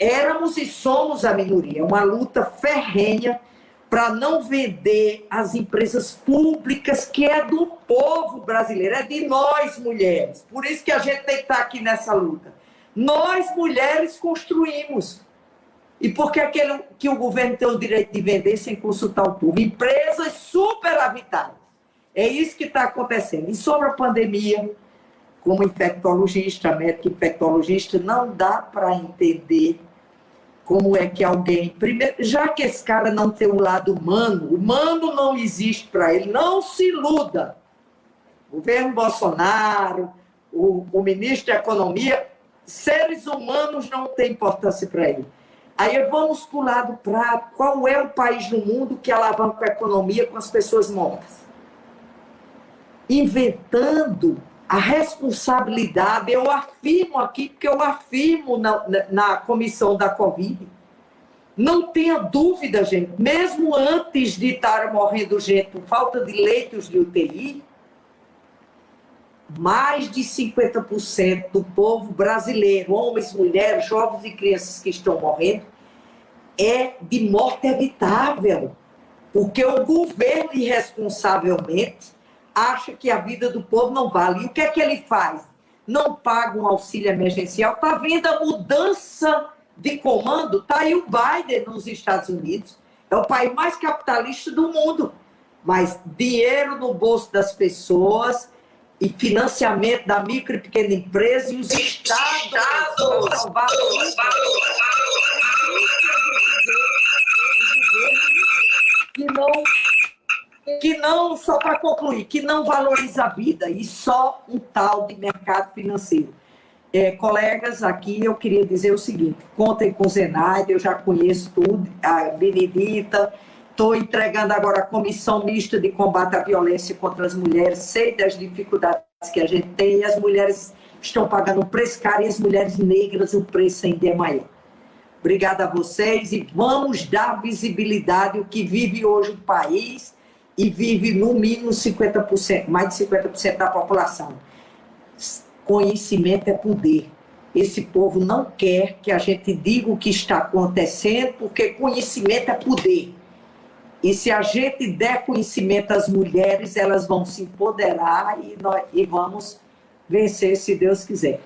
éramos e somos a minoria. Uma luta ferrenha para não vender as empresas públicas, que é do povo brasileiro, é de nós, mulheres. Por isso que a gente tem que estar aqui nessa luta. Nós, mulheres, construímos. E por que que o governo tem o direito de vender sem consultar o povo? Empresas superavitárias. É isso que está acontecendo. E sobre a pandemia, como infectologista, médico infectologista, não dá para entender como é que alguém... Primeiro, já que esse cara não tem um lado humano, humano não existe para ele, não se iluda. O governo Bolsonaro, o ministro da Economia, seres humanos não têm importância para ele. Aí vamos para o lado prático. Qual é o país no mundo que alavanca a economia com as pessoas mortas? Inventando a responsabilidade. Eu afirmo aqui, porque eu afirmo na comissão da Covid. Não tenha dúvida, gente. Mesmo antes de estar morrendo gente por falta de leitos de UTI, mais de 50% do povo brasileiro, homens, mulheres, jovens e crianças que estão morrendo, é de morte evitável. Porque o governo, irresponsavelmente, acha que a vida do povo não vale. E o que é que ele faz? Não paga um auxílio emergencial. Está vendo a mudança de comando? Está aí o Biden nos Estados Unidos. É o país mais capitalista do mundo. Mas dinheiro no bolso das pessoas e financiamento da micro e pequena empresa e os estados que não, só para concluir, que não valoriza a vida e só um tal de mercado financeiro. Colegas, aqui eu queria dizer o seguinte, contem com o Zenaide, eu já conheço tudo, a Benedita, estou entregando agora a Comissão Mista de Combate à Violência contra as Mulheres, sei das dificuldades que a gente tem, e as mulheres estão pagando o preço caro, e as mulheres negras o preço ainda é maior. Obrigada a vocês, e vamos dar visibilidade ao que vive hoje o país, e vive no mínimo 50%, mais de 50% da população. Conhecimento é poder. Esse povo não quer que a gente diga o que está acontecendo, porque conhecimento é poder. E se a gente der conhecimento às mulheres, elas vão se empoderar e vamos vencer, se Deus quiser.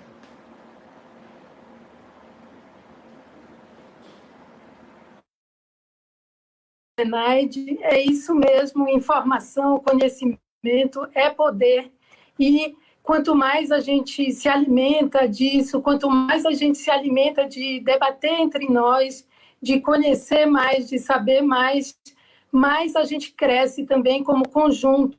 Zenaide, é isso mesmo, informação, conhecimento é poder, e quanto mais a gente se alimenta disso, quanto mais a gente se alimenta de debater entre nós, de conhecer mais, de saber mais, mais a gente cresce também como conjunto,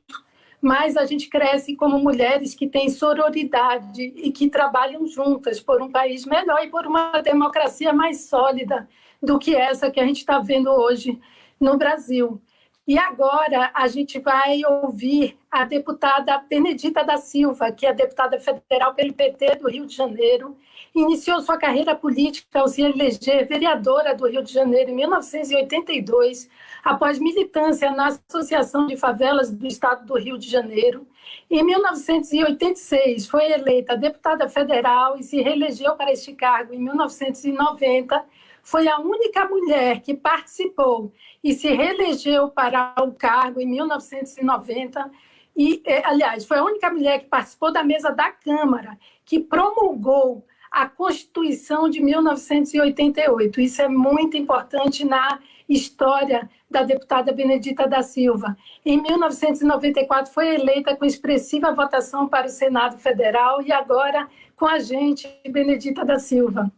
mais a gente cresce como mulheres que têm sororidade e que trabalham juntas por um país melhor e por uma democracia mais sólida do que essa que a gente está vendo hoje no Brasil. E agora a gente vai ouvir a deputada Benedita da Silva, que é deputada federal pelo PT do Rio de Janeiro. Iniciou sua carreira política ao se eleger vereadora do Rio de Janeiro em 1982, após militância na Associação de Favelas do Estado do Rio de Janeiro. Em 1986, foi eleita deputada federal e se reelegeu para este cargo em 1990. Foi a única mulher que participou e se reelegeu para o cargo em 1990. Aliás, foi a única mulher que participou da mesa da Câmara, que promulgou a Constituição de 1988. Isso é muito importante na história da deputada Benedita da Silva. Em 1994, foi eleita com expressiva votação para o Senado Federal e agora com a gente, Benedita da Silva.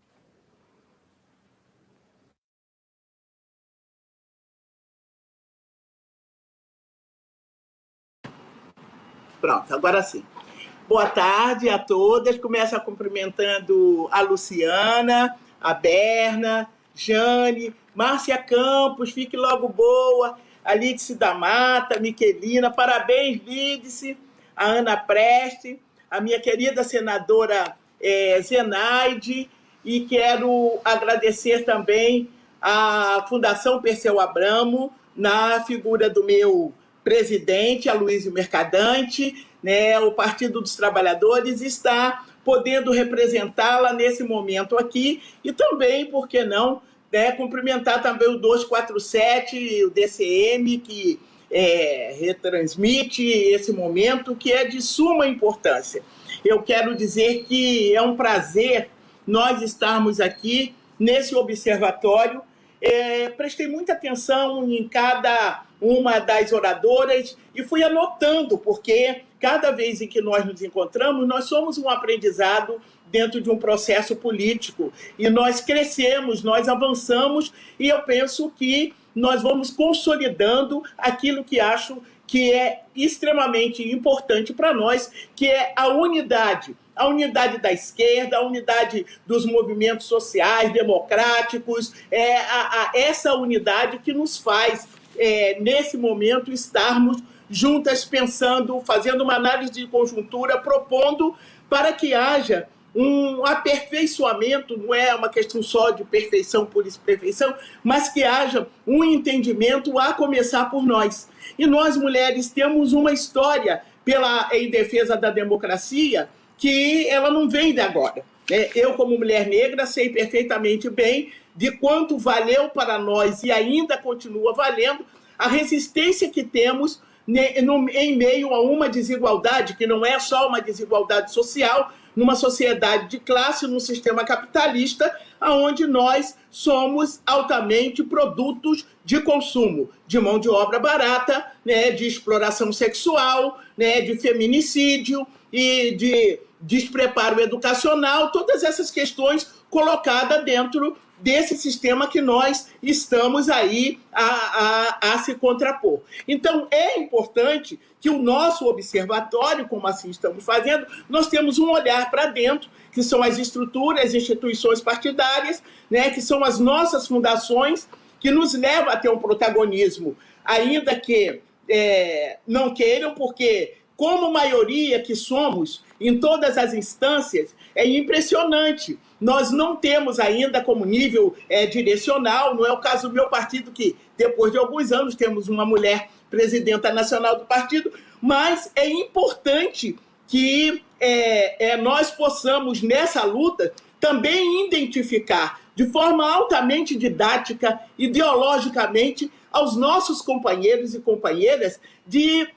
Pronto, agora sim. Boa tarde a todas. Começo cumprimentando a Luciana, a Berna, Jane, Márcia Campos, fique logo boa, a Lídice da Mata, Miquelina, parabéns, Lídice, a Ana Preste, a minha querida senadora Zenaide, e quero agradecer também à Fundação Perseu Abramo, na figura do meu presidente, Aloysio Mercadante, né, o Partido dos Trabalhadores está podendo representá-la nesse momento aqui e também, por que não, né, cumprimentar também o 247, o DCM, que retransmite esse momento, que é de suma importância. Eu quero dizer que é um prazer nós estarmos aqui nesse observatório. Prestei muita atenção em cada uma das oradoras e fui anotando, porque cada vez em que nós nos encontramos, nós somos um aprendizado dentro de um processo político e nós crescemos, nós avançamos e eu penso que nós vamos consolidando aquilo que acho que é extremamente importante para nós, que é a unidade da esquerda, a unidade dos movimentos sociais, democráticos, essa unidade que nos faz, nesse momento, estarmos juntas pensando, fazendo uma análise de conjuntura, propondo para que haja um aperfeiçoamento, não é uma questão só de perfeição por perfeição, mas que haja um entendimento a começar por nós. E nós, mulheres, temos uma história em defesa da democracia que ela não vem de agora. Eu, como mulher negra, sei perfeitamente bem de quanto valeu para nós e ainda continua valendo a resistência que temos em meio a uma desigualdade, que não é só uma desigualdade social, numa sociedade de classe, num sistema capitalista, onde nós somos altamente produtos de consumo, de mão de obra barata, né, de exploração sexual, né, de feminicídio e de despreparo educacional, todas essas questões colocadas dentro desse sistema que nós estamos aí a se contrapor. Então, é importante que o nosso observatório, como assim estamos fazendo, nós temos um olhar para dentro, que são as estruturas, as instituições partidárias, né, que são as nossas fundações, que nos levam a ter um protagonismo, ainda que não queiram, porque, como maioria que somos, em todas as instâncias, é impressionante. Nós não temos ainda como nível direcional, não é o caso do meu partido, que depois de alguns anos temos uma mulher presidenta nacional do partido, mas é importante que nós possamos, nessa luta, também identificar de forma altamente didática, ideologicamente, aos nossos companheiros e companheiras de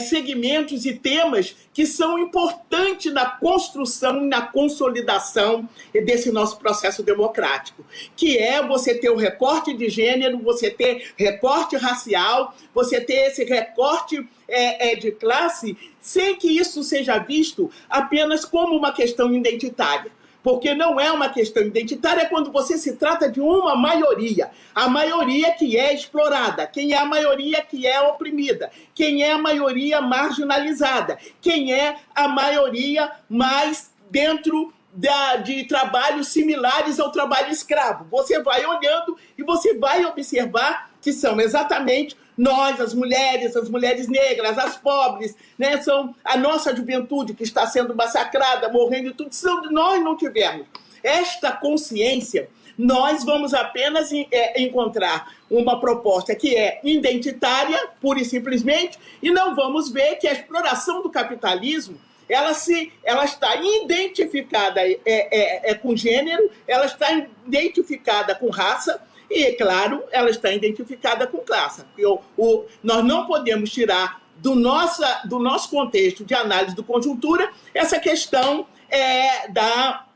segmentos e temas que são importantes na construção e na consolidação desse nosso processo democrático, que é você ter o recorte de gênero, você ter recorte racial, você ter esse recorte de classe, sem que isso seja visto apenas como uma questão identitária. porque não é uma questão identitária quando você se trata de uma maioria. A maioria que é explorada, quem é a maioria que é oprimida, quem é a maioria marginalizada, quem é a maioria mais dentro de trabalhos similares ao trabalho escravo. Você vai olhando e você vai observar que são exatamente nós, as mulheres negras, as pobres, né? São a nossa juventude que está sendo massacrada, morrendo e tudo. Se nós não tivermos esta consciência, nós vamos apenas encontrar uma proposta que é identitária, pura e simplesmente, e não vamos ver que a exploração do capitalismo ela está identificada com gênero, ela está identificada com raça, e, é claro, ela está identificada com classe. Nós não podemos tirar do nosso contexto de análise de conjuntura essa questão da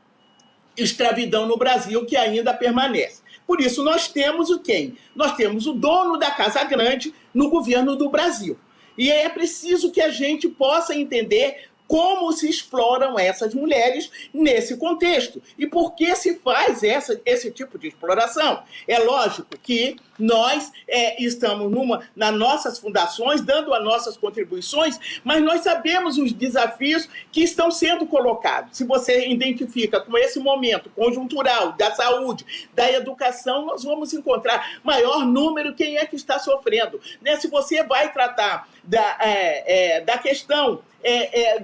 escravidão no Brasil, que ainda permanece. Por isso, nós temos o quem? Nós temos o dono da Casa Grande no governo do Brasil. E é preciso que a gente possa entender como se exploram essas mulheres nesse contexto e por que se faz esse tipo de exploração. É lógico que nós estamos nas nossas fundações, dando as nossas contribuições, mas nós sabemos os desafios que estão sendo colocados. Se você identifica com esse momento conjuntural da saúde, da educação, nós vamos encontrar maior número quem é que está sofrendo. Né? Se você vai tratar da questão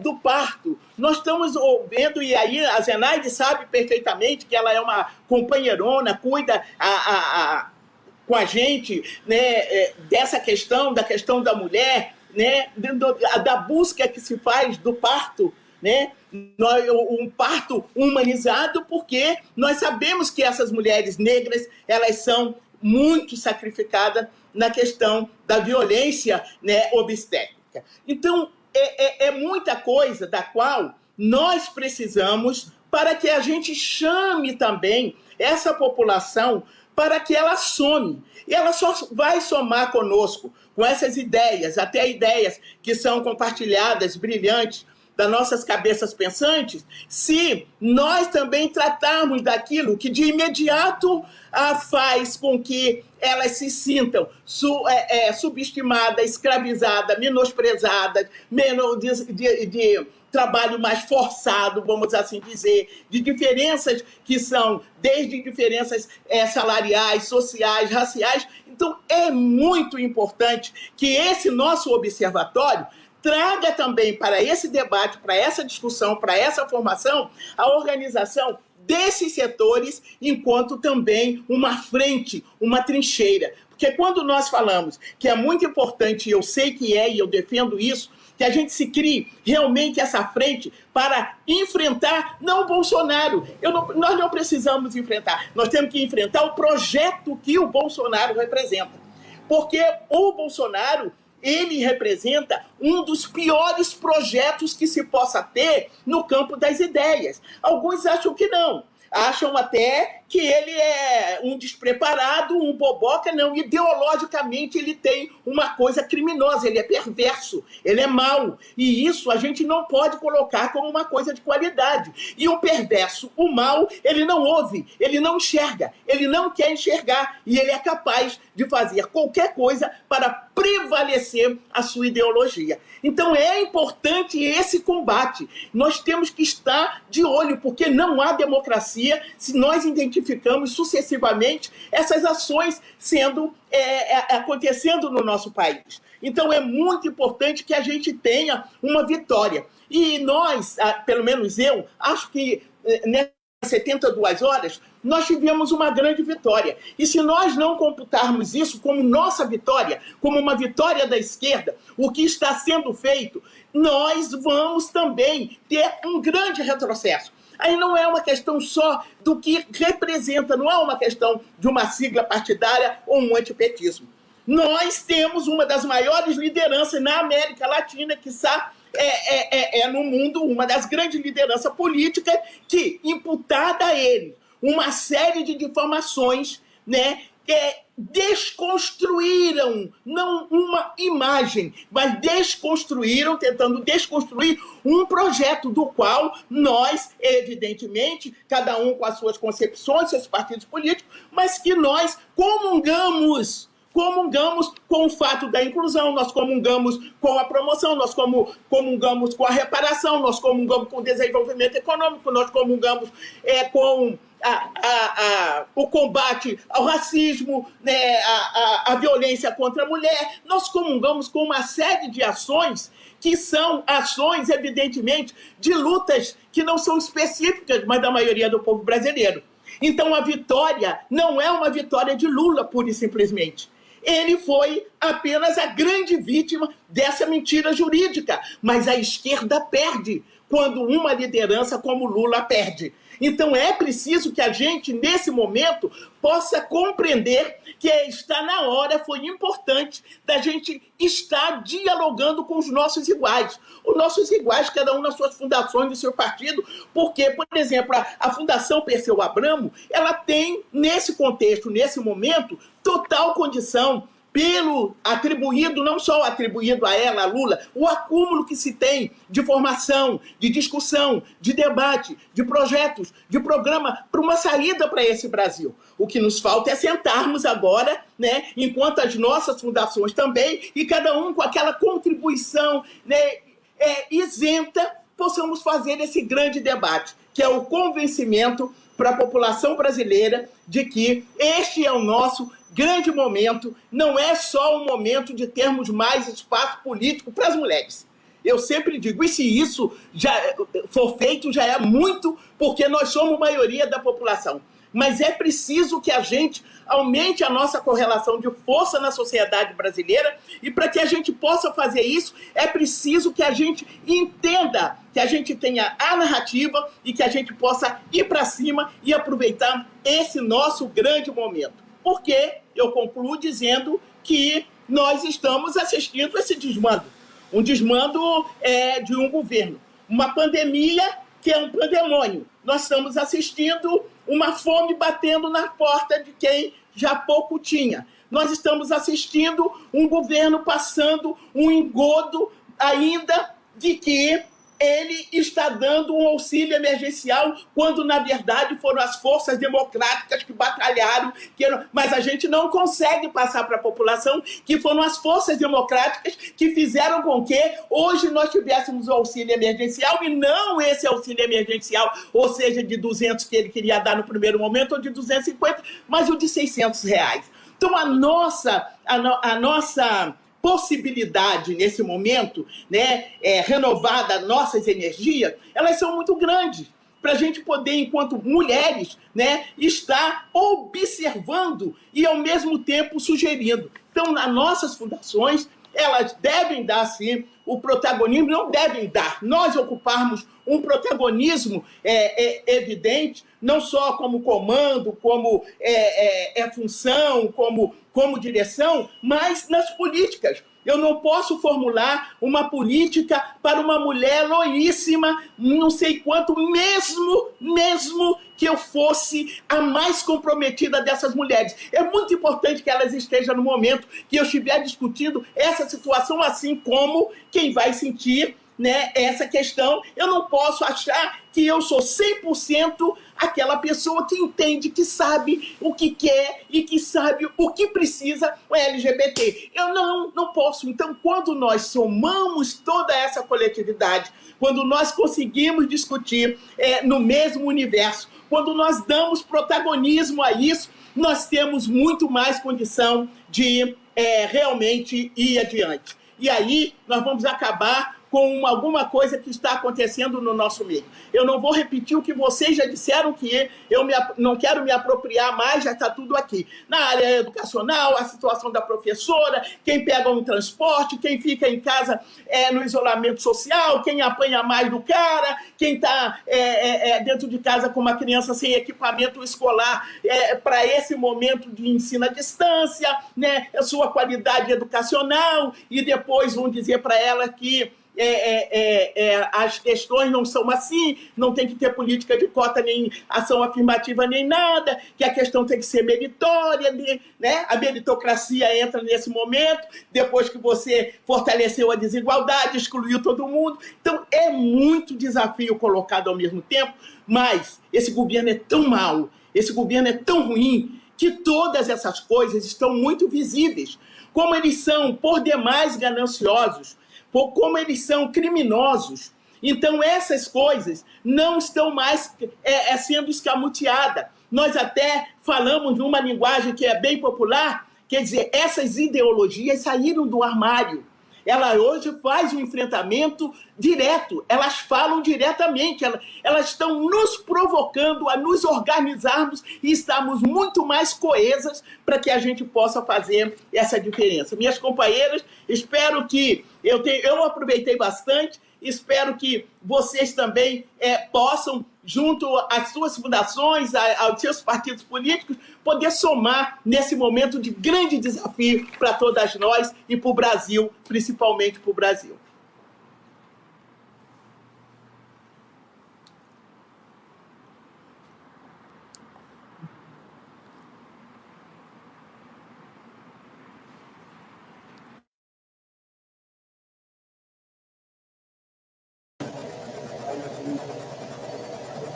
do parto, nós estamos vendo, e aí a Zenaide sabe perfeitamente que ela é uma companheirona, cuida com a gente, né, dessa questão, da questão da mulher, né, da busca que se faz do parto, né, um parto humanizado, porque nós sabemos que essas mulheres negras, elas são muito sacrificadas na questão da violência, né, obstétrica. Então, é muita coisa da qual nós precisamos para que a gente chame também essa população para que ela some. E ela só vai somar conosco, com essas ideias, até ideias que são compartilhadas, brilhantes, das nossas cabeças pensantes, se nós também tratarmos daquilo que de imediato faz com que elas se sintam subestimadas, escravizadas, menosprezadas, de trabalho mais forçado, vamos assim dizer, de diferenças que são desde diferenças salariais, sociais, raciais. Então, é muito importante que esse nosso observatório traga também para esse debate, para essa discussão, para essa formação, a organização desses setores enquanto também uma frente, uma trincheira. Porque quando nós falamos que é muito importante, eu sei que e eu defendo isso, que a gente se crie realmente essa frente para enfrentar, não o Bolsonaro. Nós não precisamos enfrentar, nós temos que enfrentar o projeto que o Bolsonaro representa. Porque o Bolsonaro, ele representa um dos piores projetos que se possa ter no campo das ideias. Alguns acham que não. Acham até que ele é um despreparado, um boboca. Não, ideologicamente ele tem uma coisa criminosa, ele é perverso, ele é mau. E isso a gente não pode colocar como uma coisa de qualidade. E o perverso, o mau, ele não ouve, ele não enxerga, ele não quer enxergar. E ele é capaz de fazer qualquer coisa para prevalecer a sua ideologia. Então é importante esse combate. Nós temos que estar de olho, porque não há democracia se nós identificamos sucessivamente essas ações acontecendo no nosso país. Então é muito importante que a gente tenha uma vitória. E nós, pelo menos eu, acho que nessas 72 horas, nós tivemos uma grande vitória. E se nós não computarmos isso como nossa vitória, como uma vitória da esquerda, o que está sendo feito, nós vamos também ter um grande retrocesso. Aí não é uma questão só do que representa, não é uma questão de uma sigla partidária ou um antipetismo. Nós temos uma das maiores lideranças na América Latina, que está no mundo, uma das grandes lideranças políticas, que, imputada a ele uma série de difamações, né, desconstruíram, não uma imagem, mas desconstruíram, tentando desconstruir um projeto do qual nós, evidentemente, cada um com as suas concepções, seus partidos políticos, mas que nós comungamos com o fato da inclusão, nós comungamos com a promoção, nós comungamos com a reparação, nós comungamos com o desenvolvimento econômico, nós comungamos com o combate ao racismo, né, a violência contra a mulher. Nós comungamos com uma série de ações que são ações, evidentemente, de lutas que não são específicas, mas da maioria do povo brasileiro. Então, a vitória não é uma vitória de Lula, pura e simplesmente. Ele foi apenas a grande vítima dessa mentira jurídica, mas a esquerda perde quando uma liderança como Lula perde. Então é preciso que a gente, nesse momento, possa compreender que está na hora, foi importante, da gente estar dialogando com os nossos iguais. Os nossos iguais, cada um nas suas fundações, no seu partido, porque, por exemplo, a Fundação Perseu Abramo, ela tem, nesse contexto, nesse momento, total condição, pelo atribuído, não só atribuído a ela, a Lula, o acúmulo que se tem de formação, de discussão, de debate, de projetos, de programa, para uma saída para esse Brasil. O que nos falta é sentarmos agora, né, enquanto as nossas fundações também, e cada um com aquela contribuição, né, isenta, possamos fazer esse grande debate, que é o convencimento para a população brasileira de que este é o nosso grande momento, não é só um momento de termos mais espaço político para as mulheres. Eu sempre digo, e se isso já for feito, já é muito, porque nós somos maioria da população. Mas é preciso que a gente aumente a nossa correlação de força na sociedade brasileira, e para que a gente possa fazer isso, é preciso que a gente entenda, que a gente tenha a narrativa e que a gente possa ir para cima e aproveitar esse nosso grande momento. Porque eu concluo dizendo que nós estamos assistindo esse desmando. Um desmando de um governo. Uma pandemia que é um pandemônio. Nós estamos assistindo uma fome batendo na porta de quem já pouco tinha. Nós estamos assistindo um governo passando um engodo ainda de que ele está dando um auxílio emergencial, quando, na verdade, foram as forças democráticas que batalharam, mas a gente não consegue passar para a população que foram as forças democráticas que fizeram com que hoje nós tivéssemos o auxílio emergencial, e não esse auxílio emergencial, ou seja, de 200 que ele queria dar no primeiro momento, ou de 250, mas o de R$600. Então, a nossa possibilidade nesse momento, né, renovada, nossas energias, elas são muito grandes para a gente poder, enquanto mulheres, né, estar observando e ao mesmo tempo sugerindo. Então, nas nossas fundações, elas devem dar, sim, o protagonismo, não devem dar, nós ocuparmos um protagonismo evidente, não só como comando, como função, como direção, mas nas políticas. Eu não posso formular uma política para uma mulher loíssima, não sei quanto, mesmo que eu fosse a mais comprometida dessas mulheres. É muito importante que elas estejam no momento que eu estiver discutindo essa situação, assim como quem vai sentir, né, essa questão. Eu não posso achar que eu sou 100% aquela pessoa que entende, que sabe o que quer e que sabe o que precisa o LGBT. Eu não posso. Então, quando nós somamos toda essa coletividade, quando nós conseguimos discutir no mesmo universo, quando nós damos protagonismo a isso, nós temos muito mais condição de realmente ir adiante. E aí nós vamos acabar com alguma coisa que está acontecendo no nosso meio. Eu não vou repetir o que vocês já disseram, que eu não quero me apropriar mais, já está tudo aqui. Na área educacional, a situação da professora, quem pega um transporte, quem fica em casa no isolamento social, quem apanha mais do cara, quem está dentro de casa com uma criança sem equipamento escolar para esse momento de ensino à distância, né, a sua qualidade educacional, e depois vão dizer para ela que as questões não são assim, não tem que ter política de cota, nem ação afirmativa, nem nada, que a questão tem que ser meritória, né? A meritocracia entra nesse momento, depois que você fortaleceu a desigualdade, excluiu todo mundo. Então, é muito desafio colocado ao mesmo tempo, mas esse governo é tão mau, esse governo é tão ruim, que todas essas coisas estão muito visíveis, como eles são, por demais, gananciosos, como eles são criminosos. Então, essas coisas não estão mais sendo escamoteadas. Nós até falamos numa linguagem que é bem popular, quer dizer, essas ideologias saíram do armário. Ela hoje faz um enfrentamento direto, elas falam diretamente, elas estão nos provocando a nos organizarmos e estarmos muito mais coesas para que a gente possa fazer essa diferença. Minhas companheiras, espero que eu aproveitei bastante, espero que vocês também possam, junto às suas fundações, aos seus partidos políticos, poder somar nesse momento de grande desafio para todas nós e para o Brasil, principalmente para o Brasil.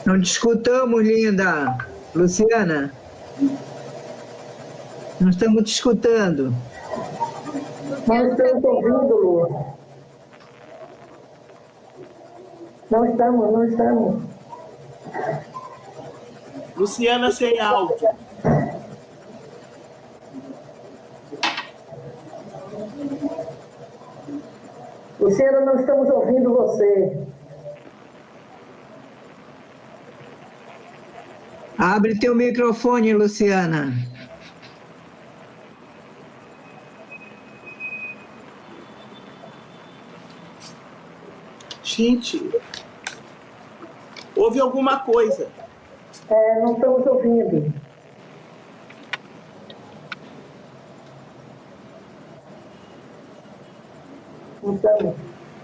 Não te escutamos, linda. Luciana? Não estamos te escutando. Não estamos ouvindo, Lu. Não estamos. Luciana sem áudio. Luciana, não estamos ouvindo você. Abre teu microfone, Luciana. Gente, houve alguma coisa. Não estamos ouvindo. Então,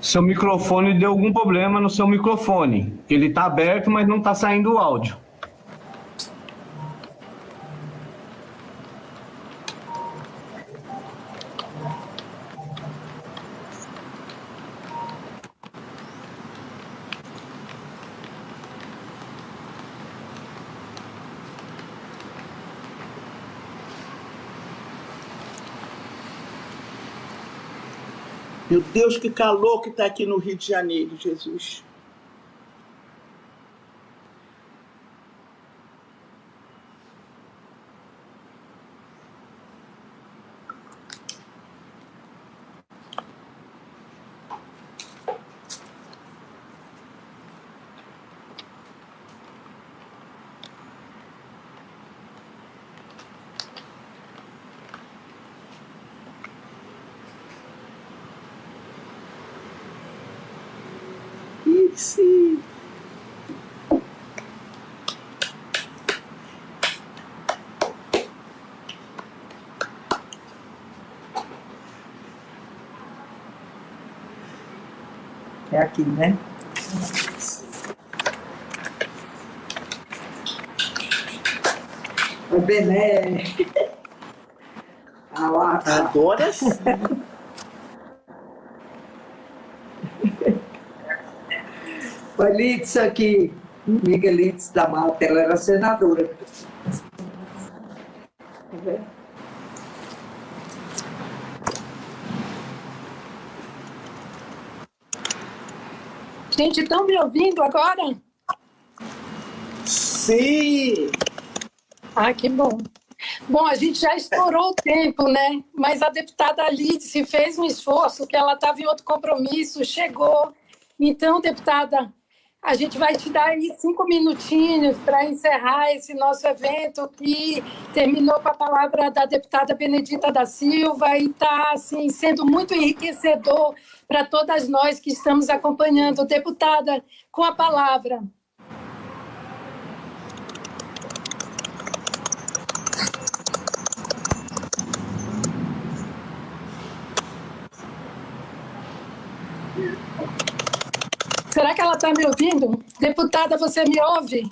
Seu microfone deu algum problema no seu microfone. Ele está aberto, mas não está saindo o áudio. Meu Deus, que calor que está aqui no Rio de Janeiro, Jesus. Sim. É aqui, né? O Bené. Agora sim. Foi Litz aqui, amiga Litz da Mata, ela era senadora. Gente, estão me ouvindo agora? Sim. Ah, que bom. Bom, a gente já estourou o tempo, né? Mas a deputada Lídice fez um esforço, que ela estava em outro compromisso, chegou. Então, deputada, a gente vai te dar aí 5 minutinhos para encerrar esse nosso evento, que terminou com a palavra da deputada Benedita da Silva e está assim, sendo muito enriquecedor para todas nós que estamos acompanhando. Deputada, com a palavra. Será que ela está me ouvindo? Deputada, você me ouve?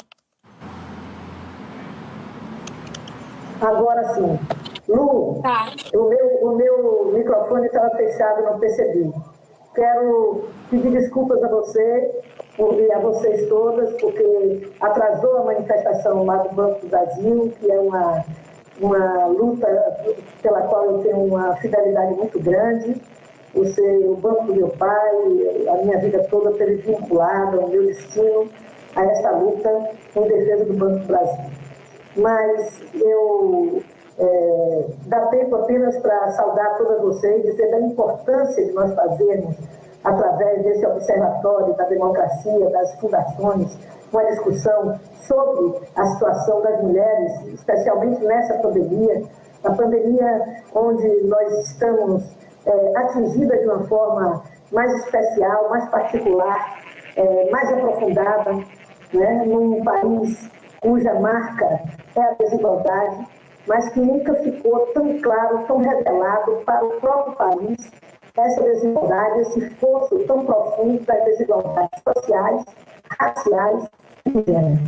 Agora sim. Lu, Tá. o meu microfone estava fechado, não percebi. Quero pedir desculpas a você e a vocês todas, porque atrasou a manifestação lá do Banco do Brasil, que é uma luta pela qual eu tenho uma fidelidade muito grande. O banco do meu pai, a minha vida toda teve vinculada ao meu destino a essa luta em defesa do Banco do Brasil. Mas eu dá tempo apenas para saudar todas vocês, dizer da importância de nós fazermos, através desse observatório da democracia, das fundações, uma discussão sobre a situação das mulheres, especialmente nessa pandemia, a pandemia onde nós estamos atingidas de uma forma mais especial, mais particular, mais aprofundada, né, num país cuja marca é a desigualdade, mas que nunca ficou tão claro, tão revelado para o próprio país essa desigualdade, esse esforço tão profundo das desigualdades sociais, raciais e de gênero.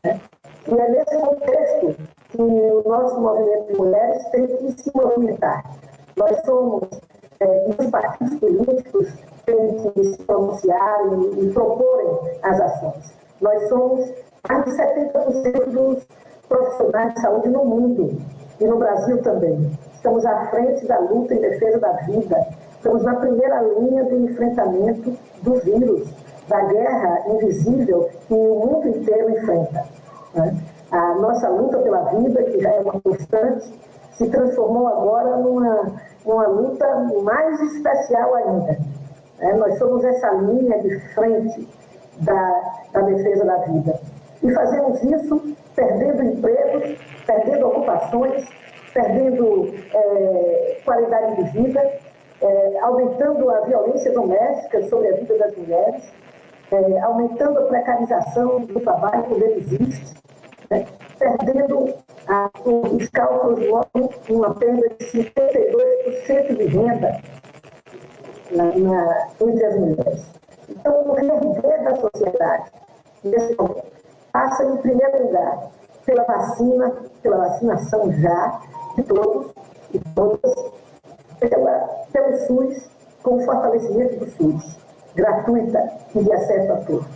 Né? E é nesse contexto que o nosso movimento de mulheres tem que se movimentar. Nós somos, os partidos políticos têm que se pronunciar e proporem as ações. Nós somos mais de 70% dos profissionais de saúde no mundo e no Brasil também. Estamos à frente da luta em defesa da vida. Estamos na primeira linha do enfrentamento do vírus, da guerra invisível que o mundo inteiro enfrenta. Né? A nossa luta pela vida, que já é uma constante, se transformou agora numa luta mais especial ainda. Nós somos essa linha de frente da defesa da vida. E fazemos isso perdendo empregos, perdendo ocupações, perdendo qualidade de vida, aumentando a violência doméstica sobre a vida das mulheres, aumentando a precarização do trabalho quando ele existe, né? Perdendo os cálculos mostram uma perda de 52% de renda entre as mulheres. Então, o reerguer da sociedade, nesse momento, passa, em primeiro lugar, pela vacinação já de todos e todas, pelo SUS, com o fortalecimento do SUS, gratuita e de acesso a todos.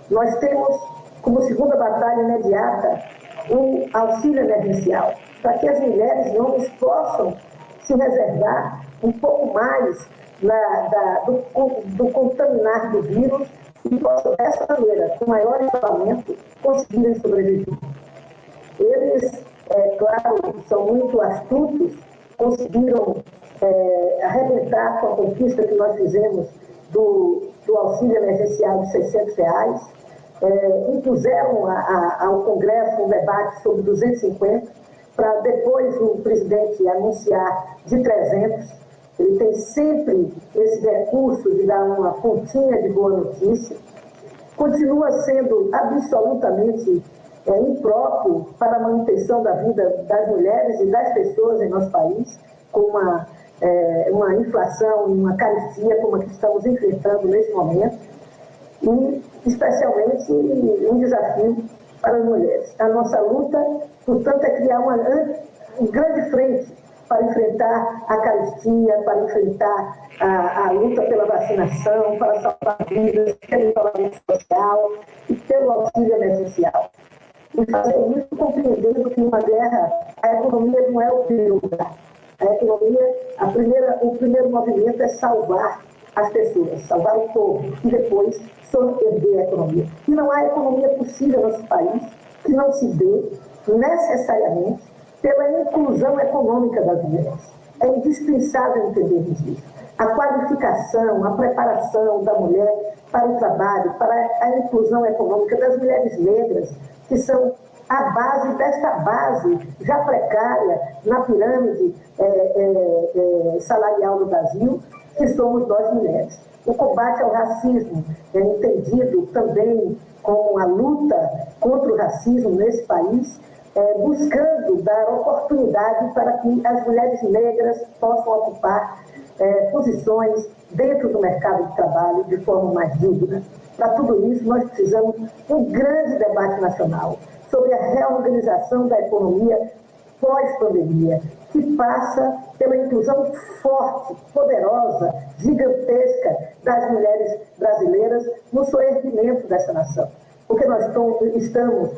Nós temos, como segunda batalha imediata, o auxílio emergencial, para que as mulheres e homens possam se reservar um pouco mais do contaminar do vírus e possam, dessa maneira, com maior isolamento, conseguirem sobreviver. Eles, claro, são muito astutos, conseguiram arrebentar com a conquista que nós fizemos do auxílio emergencial de R$600, impuseram ao Congresso um debate sobre 250, para depois o presidente anunciar de 300. Ele tem sempre esse recurso de dar uma pontinha de boa notícia. Continua sendo absolutamente impróprio para a manutenção da vida das mulheres e das pessoas em nosso país, com uma inflação e uma carestia como a que estamos enfrentando nesse momento, e especialmente um desafio para as mulheres. A nossa luta, portanto, é criar uma grande frente para enfrentar a carestia, para enfrentar a luta pela vacinação, para salvar vidas, pelo isolamento social e pelo auxílio emergencial. E fazer isso compreendendo que numa guerra a economia não é o primeiro lugar. A economia, o primeiro movimento é salvar as pessoas, salvar o povo e depois soerguer a economia. E não há economia possível no nosso país que não se dê necessariamente pela inclusão econômica das mulheres. É indispensável entendermos isso. A qualificação, a preparação da mulher para o trabalho, para a inclusão econômica das mulheres negras, que são a base desta base já precária na pirâmide salarial do Brasil, que somos nós mulheres. O combate ao racismo é entendido também como a luta contra o racismo nesse país, buscando dar oportunidade para que as mulheres negras possam ocupar posições dentro do mercado de trabalho de forma mais digna. Para tudo isso, nós precisamos de um grande debate nacional sobre a reorganização da economia pós-pandemia, que passa pela inclusão forte, poderosa, gigantesca das mulheres brasileiras no soerguimento dessa nação. Porque nós estamos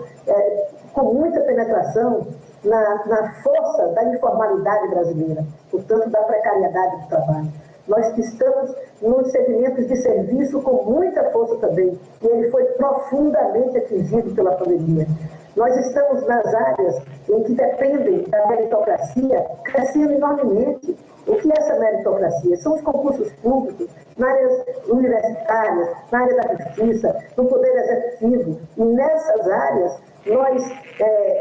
com muita penetração na força da informalidade brasileira, portanto, da precariedade do trabalho. Nós estamos nos segmentos de serviço com muita força também, e ele foi profundamente atingido pela pandemia. Nós estamos nas áreas em que dependem da meritocracia crescendo enormemente. O que é essa meritocracia? São os concursos públicos, na área universitária, na área da justiça, no poder executivo. E nessas áreas, nós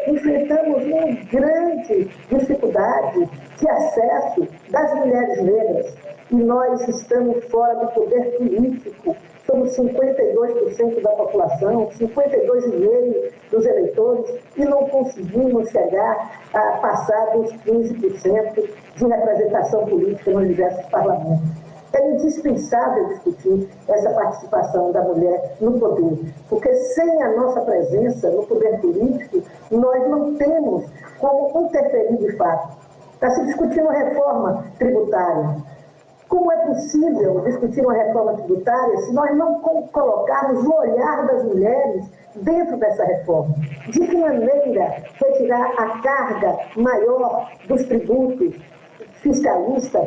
enfrentamos uma grande dificuldade de acesso das mulheres negras. E nós estamos fora do poder político. Somos 52% da população, 52,5% dos eleitores, e não conseguimos chegar a passar dos 15% de representação política nos diversos parlamentos. É indispensável discutir essa participação da mulher no poder, porque sem a nossa presença no poder político, nós não temos como interferir de fato. Está se discutindo reforma tributária. Como é possível discutir uma reforma tributária se nós não colocarmos o olhar das mulheres dentro dessa reforma? De que maneira retirar a carga maior dos tributos fiscalistas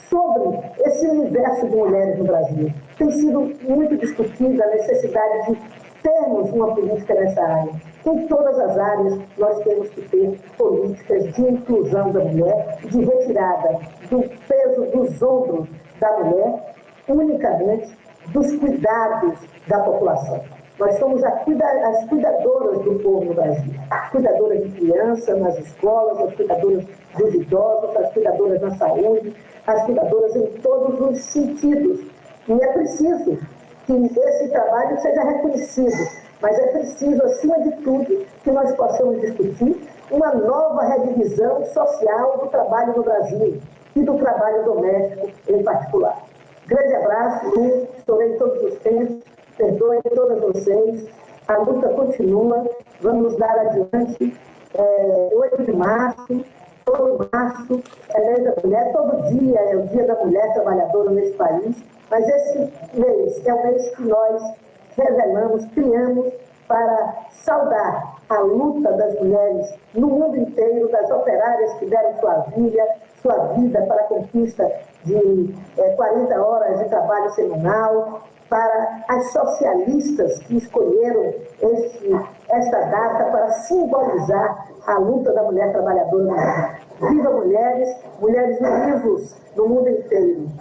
sobre esse universo de mulheres no Brasil? Tem sido muito discutida a necessidade de termos uma política nessa área. Em todas as áreas, nós temos que ter políticas de inclusão da mulher, de retirada do peso dos ombros da mulher, unicamente dos cuidados da população. Nós somos as cuidadoras do povo no Brasil, as cuidadoras de crianças nas escolas, as cuidadoras dos idosos, as cuidadoras na saúde, as cuidadoras em todos os sentidos. E é preciso que esse trabalho seja reconhecido, mas é preciso, acima de tudo, que nós possamos discutir uma nova redivisão social do trabalho no Brasil e do trabalho doméstico em particular. Grande abraço, estourei todos os tempos, perdoem todas vocês, a luta continua, vamos dar adiante. 8 de março, todo março é mês da mulher, todo dia é o dia da mulher trabalhadora nesse país, mas esse mês é o mês que nós revelamos, criamos para saudar a luta das mulheres no mundo inteiro, das operárias que deram sua vida para a conquista de 40 horas de trabalho semanal, para as socialistas que escolheram esta data para simbolizar a luta da mulher trabalhadora. Viva mulheres, mulheres vivos no mundo inteiro.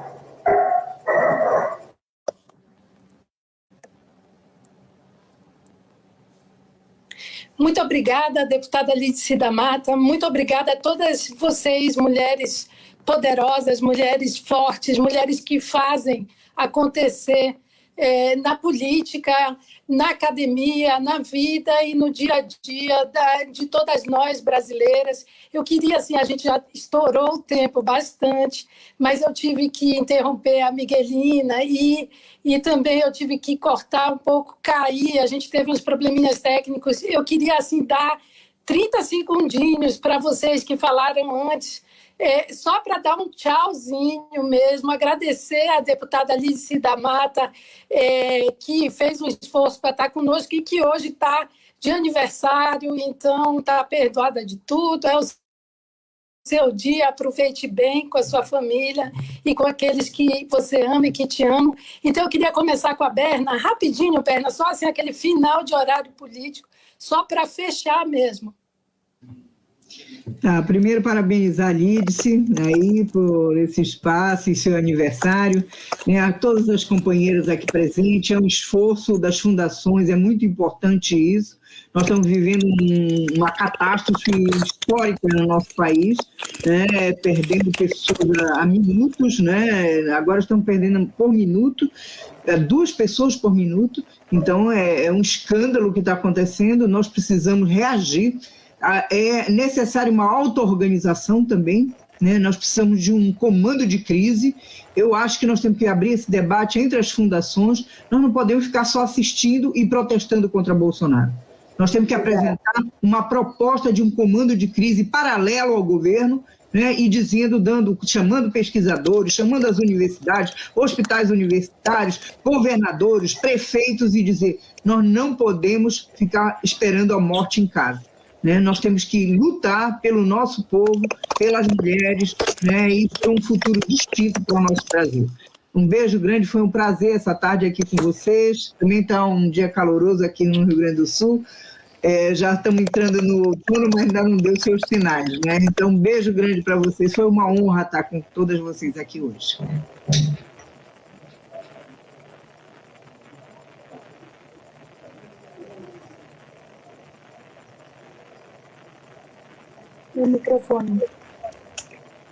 Muito obrigada, deputada Lídice da Mata. Muito obrigada a todas vocês, mulheres poderosas, mulheres fortes, mulheres que fazem acontecer na política, na academia, na vida e no dia a dia de todas nós brasileiras. Eu queria, assim, a gente já estourou o tempo bastante, mas eu tive que interromper a Miguelina e também eu tive que cortar um pouco, cair, a gente teve uns probleminhas técnicos. Eu queria, assim, dar 30 segundinhos para vocês que falaram antes, só para dar um tchauzinho mesmo, agradecer à deputada Lídice da Mata, que fez um esforço para estar conosco e que hoje está de aniversário, então está perdoada de tudo, é o seu dia, aproveite bem com a sua família e com aqueles que você ama e que te amam. Então eu queria começar com a Berna, rapidinho, Berna, só assim aquele final de horário político, só para fechar mesmo. Tá, primeiro parabenizar a Lídice aí por esse espaço e seu aniversário, né, a todas as companheiras aqui presentes, é um esforço das fundações, é muito importante isso. Nós estamos vivendo uma catástrofe histórica no nosso país, né, perdendo pessoas a minutos, né, agora estamos perdendo por minuto, 2 pessoas por minuto, então é um escândalo que está acontecendo, nós precisamos reagir. é necessário uma auto-organização também, né? Nós precisamos de um comando de crise. Eu acho que nós temos que abrir esse debate entre as fundações. Nós não podemos ficar só assistindo e protestando contra Bolsonaro. Nós temos que apresentar uma proposta de um comando de crise paralelo ao governo, né, e chamando pesquisadores, chamando as universidades, hospitais universitários, governadores, prefeitos, e dizer: nós não podemos ficar esperando a morte em casa. Né? Nós temos que lutar pelo nosso povo, pelas mulheres, né, e por um futuro distinto para o nosso Brasil. Um beijo grande, foi um prazer essa tarde aqui com vocês. Também está um dia caloroso aqui no Rio Grande do Sul. Já estamos entrando no outono, mas ainda não deu seus sinais, né? Então, um beijo grande para vocês. Foi uma honra estar com todas vocês aqui hoje. O microfone.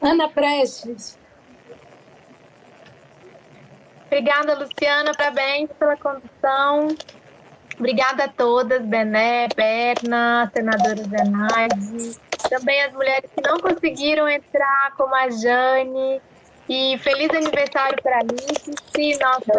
Ana Prestes. Obrigada, Luciana. Parabéns pela condução. Obrigada a todas, Bené, Berna, senadora Zenaide, também as mulheres que não conseguiram entrar, como a Jane. E feliz aniversário para a Alice, nossa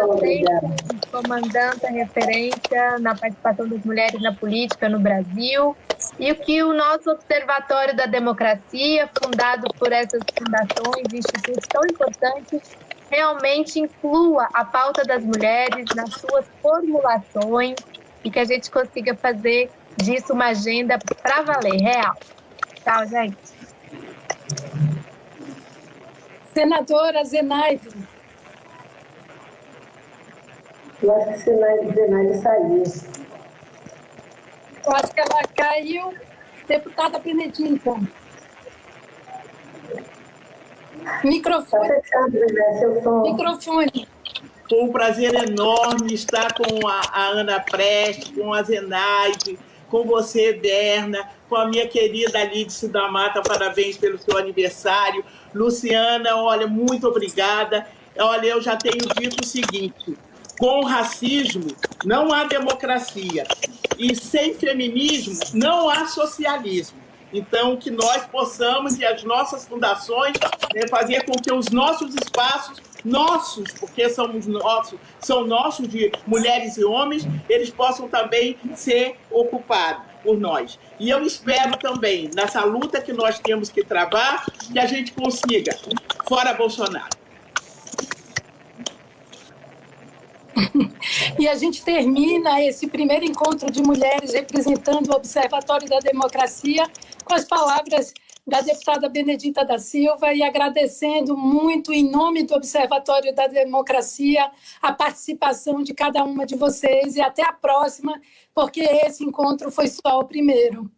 comandante, referência na participação das mulheres na política no Brasil. E que o nosso Observatório da Democracia, fundado por essas fundações e institutos tão importantes, realmente inclua a pauta das mulheres nas suas formulações e que a gente consiga fazer disso uma agenda para valer, real. Tchau, gente. Senadora Zenaide. Eu acho que Zenaide saiu. Eu acho que ela caiu. Deputada Benedita. Microfone. Está fechado, Bené, seu som. Microfone. Foi um prazer enorme estar com a Ana Prestes, com a Zenaide, com você, Berna, com a minha querida Alice da Mata, parabéns pelo seu aniversário. Luciana, olha, muito obrigada. Olha, eu já tenho dito o seguinte: com racismo não há democracia, e sem feminismo não há socialismo. Então, que nós possamos, e as nossas fundações, né, fazer com que os nossos espaços, porque são nossos de mulheres e homens, eles possam também ser ocupados por nós. E eu espero também, nessa luta que nós temos que travar, que a gente consiga, fora Bolsonaro. E a gente termina esse primeiro encontro de mulheres representando o Observatório da Democracia com as palavras da deputada Benedita da Silva e agradecendo muito, em nome do Observatório da Democracia, a participação de cada uma de vocês, e até a próxima, porque esse encontro foi só o primeiro.